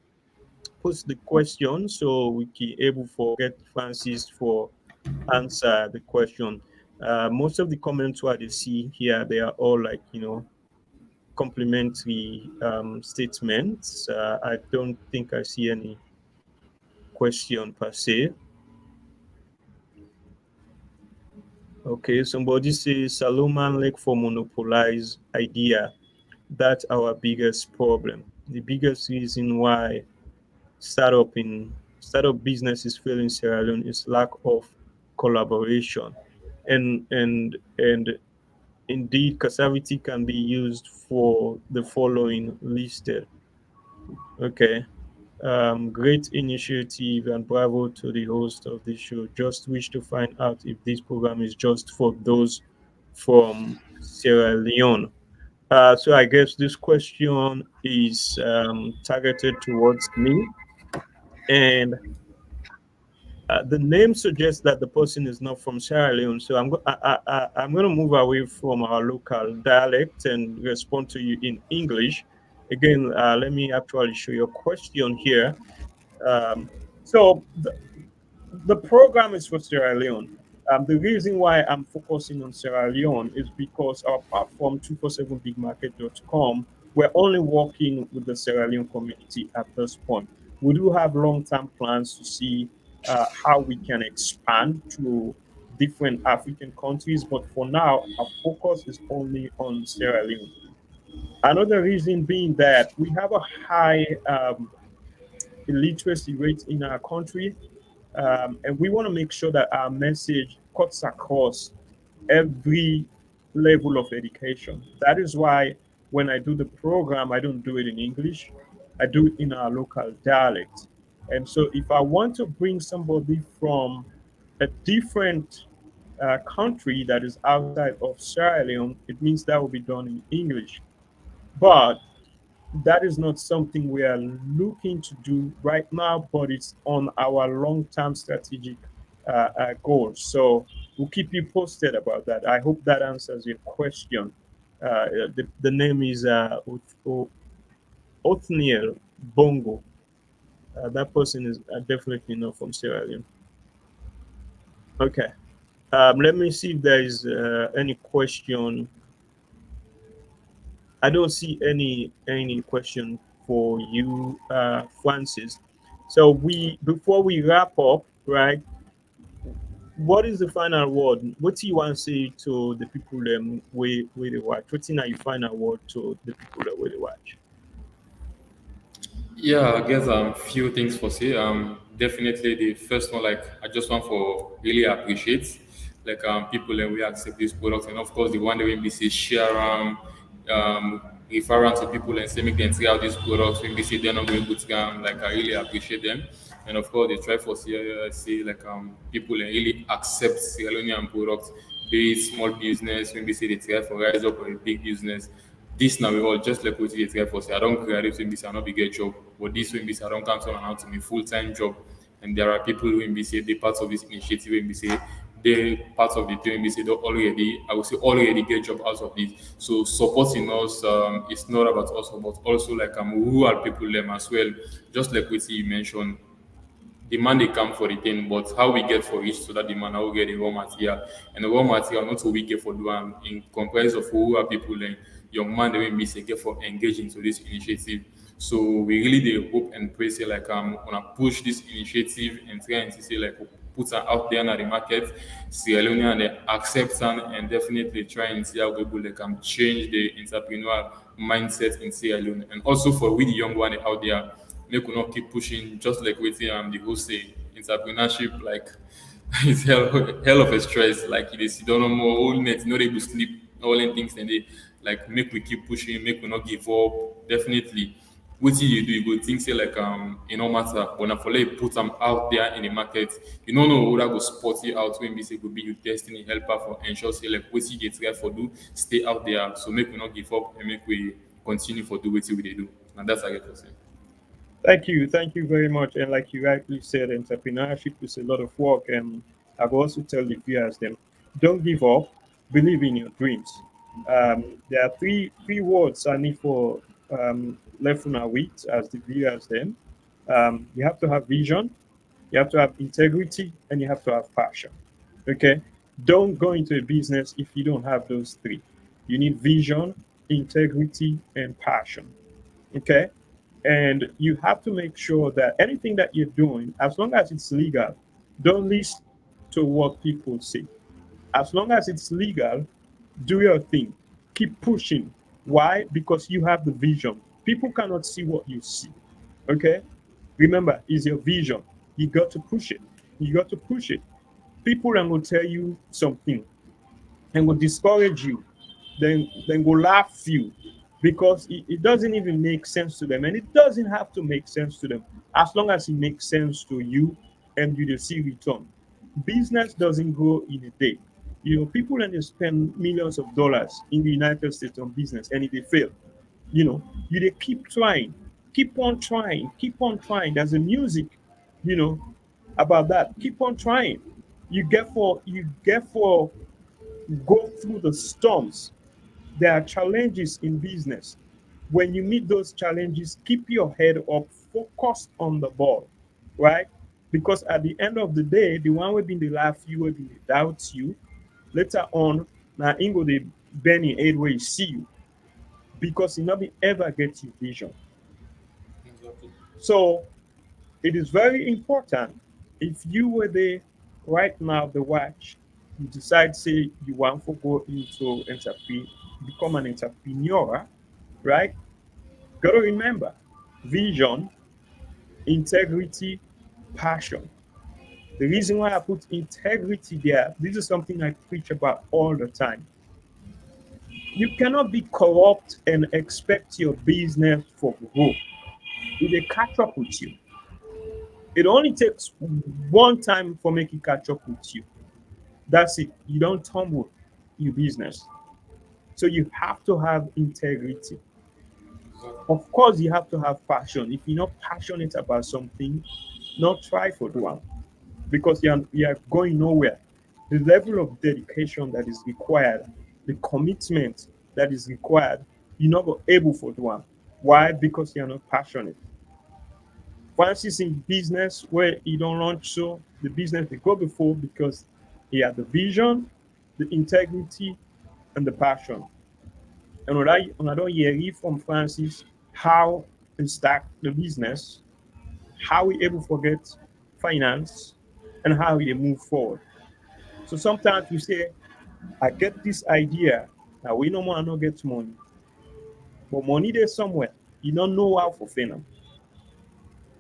post the question so we can able for get Francis for answer the question. Most of the comments what they see here, they are all like complimentary statements. I don't think I see any question per se. Okay, somebody says Salomon Lake for monopolize idea. That's our biggest problem. The biggest reason why startup businesses fail in Sierra Leone is lack of collaboration. And indeed cassavity can be used for the following listed. Okay. Great initiative and bravo to the host of the show. Just wish to find out if this program is just for those from Sierra Leone. So I guess this question is targeted towards me, and the name suggests that the person is not from Sierra Leone. So I'm going to move away from our local dialect and respond to you in English. Again, let me actually show your question here. Um, so the program is for Sierra Leone. The reason why I'm focusing on Sierra Leone is because our platform 247bigmarket.com, we're only working with the Sierra Leone community at this point. We do have long-term plans to see how we can expand to different African countries, but for now, our focus is only on Sierra Leone. Another reason being that we have a high illiteracy rate in our country, and we want to make sure that our message cuts across every level of education. That is why when I do the program, I don't do it in English, I do it in our local dialect. And so if I want to bring somebody from a different country that is outside of Sierra Leone, it means that will be done in English. But that is not something we are looking to do right now, but it's on our long-term strategic goals. So we'll keep you posted about that. I hope that answers your question. The name is Othniel Bongo. That person is definitely not from Sierra Leone. Okay. Let me see if there is any question. I don't see any question for you, Francis. So we before we wrap up, right? What is the final word? What do you want to say to the people where they watch? What's in your final word to the people that where they watch? Yeah, I guess few things for say. Definitely the first one, like I just want for really appreciate like people and we accept this product, and of course the one that when we say share refer am to people and say make them try out this product when we say they're not going to scam. Like I really appreciate them, and of course they try for say like people and really accept Sierra Leonean products, be it small business when we say they try for rise up or a big business. This now we all just like what you try for say I don't graduate when I not be get job, but this when I don't come to an out to me full-time job. And there are people who be say they part of this initiative when we say they part of the team we say they already I would say already get job out of it. So supporting us is not about us but also like who are people them as well. Just like what you mentioned, demand they come for the thing, but how we get for each to that demand, how we get the raw material. And the raw material, not how we get for do in comparison of who are people and young man they will be say get for engage into this initiative. So we really they hope and pray say like wanna push this initiative and try and say like put her out there in the market, Sierra Leone and they accept her and definitely try and see how people they can change the entrepreneurial mindset in Sierra Leone. And also for we the young one out there, make we not keep pushing just like waiting the host say entrepreneurship like it's hell of a stress like you sit down no more whole night not able to sleep all them things and they like make we keep pushing make we not give up definitely what you do you go think say like it no matter but na for like put them out there in the market you don't know who that go spot you out when be say go be your destiny helper for ensure say like what you get try for do stay out there so make we not give up and make we continue for do what we dey do and that's I get to say. Thank you very much. And like you rightly said, entrepreneurship is a lot of work. And I will also tell the viewers them, don't give up, believe in your dreams. There are three words I need for left on our week as the viewers them. You have to have vision, you have to have integrity, and you have to have passion. Okay. Don't go into a business if you don't have those three. You need vision, integrity, and passion. Okay. And you have to make sure that anything that you're doing, as long as it's legal, don't listen to what people say. As long as it's legal, do your thing. Keep pushing. Why? Because you have the vision. People cannot see what you see. Okay? Remember, it's your vision. You got to push it. You got to push it. People are going to tell you something and will discourage you, then will laugh you because it doesn't even make sense to them, and it doesn't have to make sense to them as long as it makes sense to you and you see return. Business doesn't grow in a day. People and they spend millions of dollars in the United States on business, and if they fail, they keep trying, keep on trying. There's a music, you know, about that. Keep on trying. You get for go through the storms. There are challenges in business. When you meet those challenges, keep your head up, focus on the ball, right? Because at the end of the day, the one will be the laugh you will be the doubt you. Later on, now Ingo the Benny aid where you see you because you never ever get your vision. Exactly. So it is very important if you were there right now, the watch, you decide, say, you want to go into become an entrepreneur, right? Got to remember vision, integrity, passion. The reason why I put integrity there, this is something I preach about all the time. You cannot be corrupt and expect your business to grow. It will catch up with you. It only takes one time for make it catch up with you. That's it. You don't tumble your business. So you have to have integrity. Of course, you have to have passion. If you're not passionate about something, not try for one because you are going nowhere. The level of dedication that is required, the commitment that is required, you're not able for one. Why? Because you're not passionate. Once it's in business where you don't launch, so the business will go before because He had the vision, the integrity, and the passion. And another year from Francis, how he start the business, how he able to forget finance, and how he move forward. So sometimes we say, I get this idea. Now we no more I not get money. But money there somewhere. You don't know how to find them.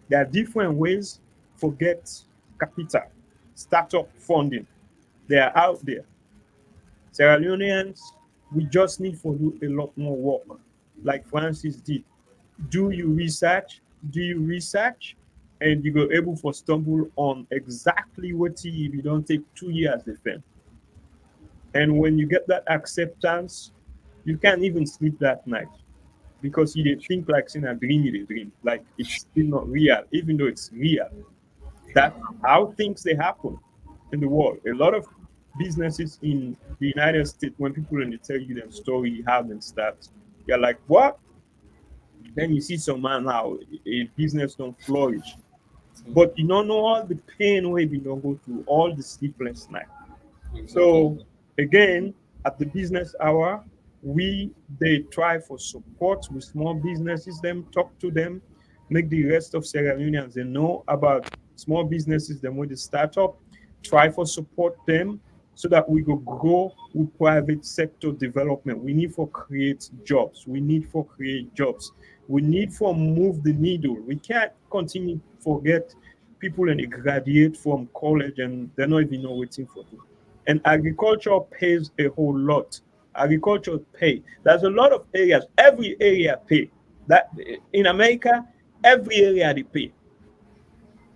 There are different ways for get capital, startup funding. They are out there. Sierra Leoneans, we just need to do a lot more work, like Francis did. Do you research, and you go able to stumble on exactly what if you don't take 2 years to film. And when you get that acceptance, you can't even sleep that night because you didn't think like in a dream, you did dream. Like it's still not real, even though it's real. That's how things they happen in the world. A lot of businesses in the United States, when people and they tell you their story, how they start, you're like, what? Then you see some man how a business don't flourish. But you don't know all the pain where you don't go through, all the sleepless night. Exactly. So again, at the business hour, we they try for support with small businesses, them talk to them, make the rest of Sierra Leoneans they know about small businesses, them with the startup, try for support them so that we go grow with private sector development. We need for create jobs. We need for create jobs. We need for move the needle. We can't continue to forget people and they graduate from college and they're not even know waiting for do. And agriculture pays a whole lot. Agriculture pay. There's a lot of areas. Every area pay. That in America, every area they pay.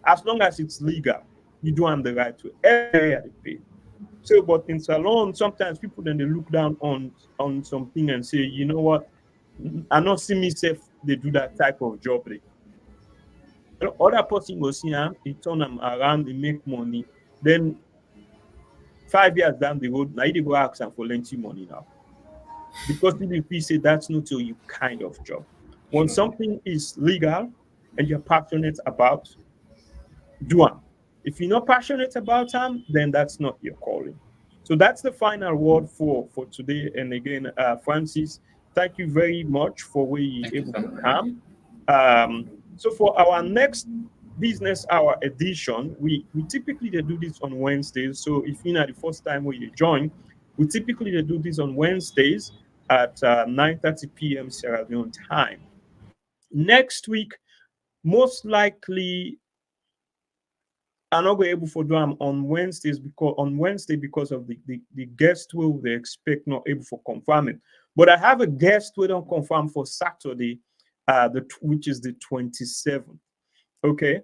As long as it's legal, you do on the right way. Every area they pay. So, but in salon, sometimes people then they look down on something and say, you know what, I not see myself they do that type of job. Other person go see him, he turn them around, they make money. Then 5 years down the road, now you dey go ask am for plenty money now. Because DDP say that's not your kind of job. When Sure. something is legal and you're passionate about, do it. If you're not passionate about them, then that's not your calling. So that's the final word for today. And again, Francis, thank you very much for being Thank you, able to sir. come. So for our next business hour edition, we typically they do this on Wednesdays. So if you're not the first time where you join, we typically they do this on Wednesdays at 9:30 p.m. Sierra Leone time. Next week, most likely I'm not going able to do them on Wednesdays because on Wednesday because of the guest will they expect not able for confirming. But I have a guest we don't confirm for Saturday, which is the 27th. Okay,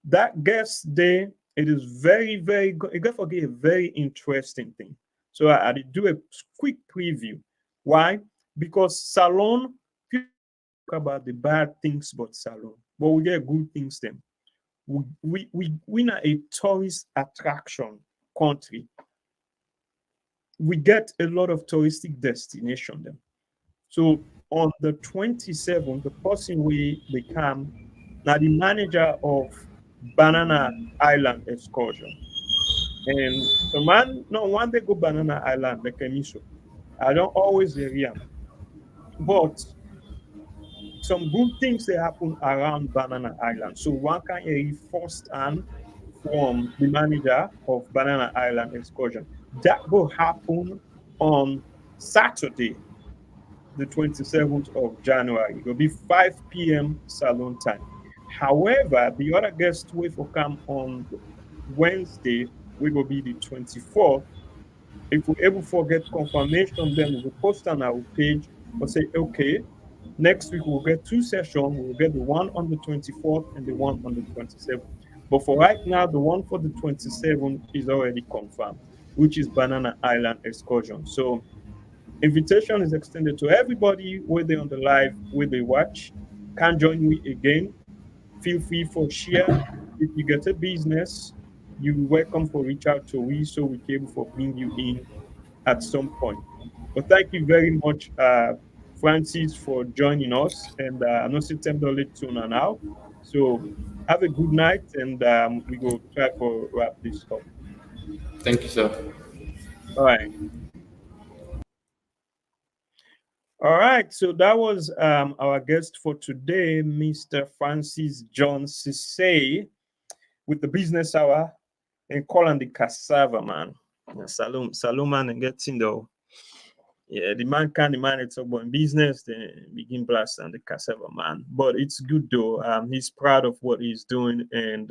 that guest day it is very good. You got to forget a very interesting thing. So I did do a quick preview. Why? Because salon people talk about the bad things about salon, but we get good things then we are a tourist attraction country. We get a lot of touristic destination there. So on the 27th, the person we become now the manager of Banana Island excursion. And the man no one day go Banana Island like Emiso. I don't always area. But some good things they happen around Banana Island. So one can hear first hand from the manager of Banana Island excursion. That will happen on Saturday, the 27th of January. It will be 5 p.m. Salon time. However, the other guest will come on Wednesday, we will be the 24th. If we're able to get confirmation, then we will post on our page or say, okay, next week we'll get two sessions. We'll get the one on the 24th and the one on the 27th. But for right now, the one for the 27th is already confirmed, which is Banana Island excursion. So invitation is extended to everybody, whether on the live, whether they watch. Can join me again. Feel free for share. If you get a business, you're welcome for reach out to we so we can able for bring you in at some point. But thank you very much, Francis, for joining us. And I know September late soon now. So have a good night and we go try for wrap this up. Thank you, sir. All right. All right, so that was our guest for today, Mr. Francis John Sisay, with the business hour and calling the cassava man. Salom man and getting though. Yeah, the man can demand it about business, then begin blast and the cassava man. But it's good though. He's proud of what he's doing and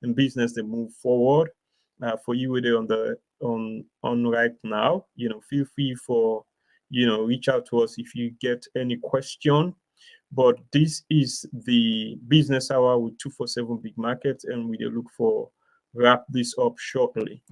in business they move forward. For you with it on the on right now, feel free for reach out to us if you get any question. But this is the business hour with 247 Big Market, and we look for wrap this up shortly.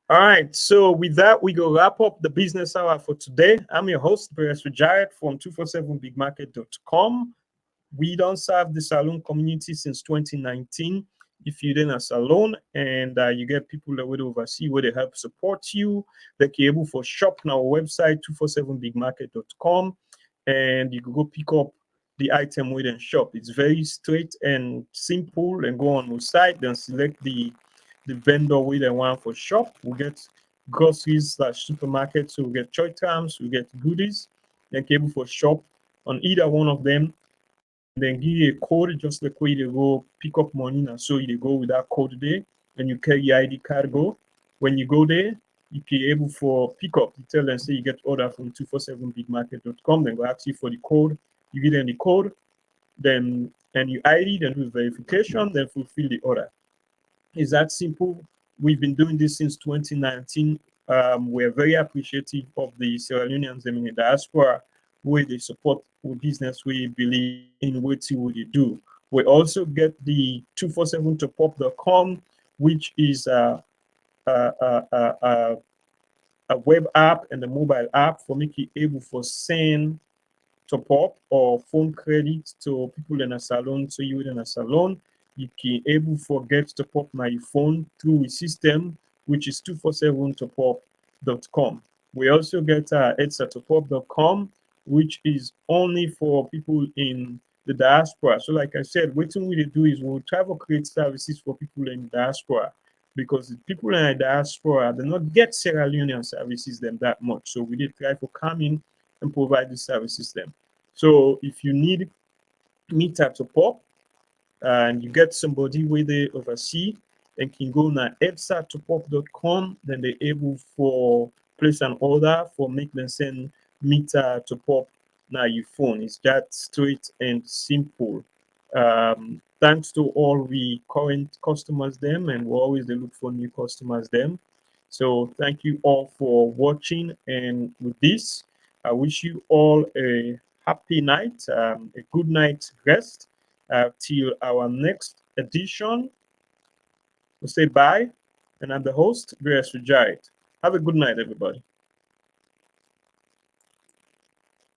All right, so with that, we go wrap up the business hour for today. I'm your host, Beres Jarrett from 247bigmarket.com. We don't serve the salon community since 2019. If you're in a salon and you get people that would oversee where they help support you, they're able for shop on our website, 247bigmarket.com, and you can go pick up the item within shop. It's very straight and simple, and go on our site, then select the vendor we they want for shop. We get groceries / supermarket, so we get choice terms, we get goodies, then cable for shop on either one of them. Then give you a code, just like where you go pick up money, and so you go with that code there, and you carry your ID card go. When you go there, you can able for pick up. You tell them say you get order from 247bigmarket.com, then go ask you for the code. You give them the code, then and you ID, then do verification, then fulfill the order. It's that simple. We've been doing this since 2019. We're very appreciative of the Sierra Leoneans in the diaspora, where they support our business. We believe in what we do. We also get the 247topop.com, which is a web app and a mobile app for making able for send top up or phone credit to people in a salon. So you in a salon, you can able for get to pop my phone through a system which is 247topop.com. We also get etsatopop.com, which is only for people in the diaspora. So like I said, what we do is we'll try to create services for people in the diaspora, because the people in the diaspora they not get Sierra Leonean services them that much. So we did try to come in and provide the services them. So if you need meter to pop, and you get somebody where they oversee and can go na etsatopop.com, then they're able for place an order for make them send meter to pop now your phone. It's that straight and simple. Thanks to all the current customers them, and we always they look for new customers them. So thank you all for watching, and with this I wish you all a happy night, a good night rest. Till our next edition. We'll say bye, and I'm the host, Beres Jarrett. Have a good night, everybody.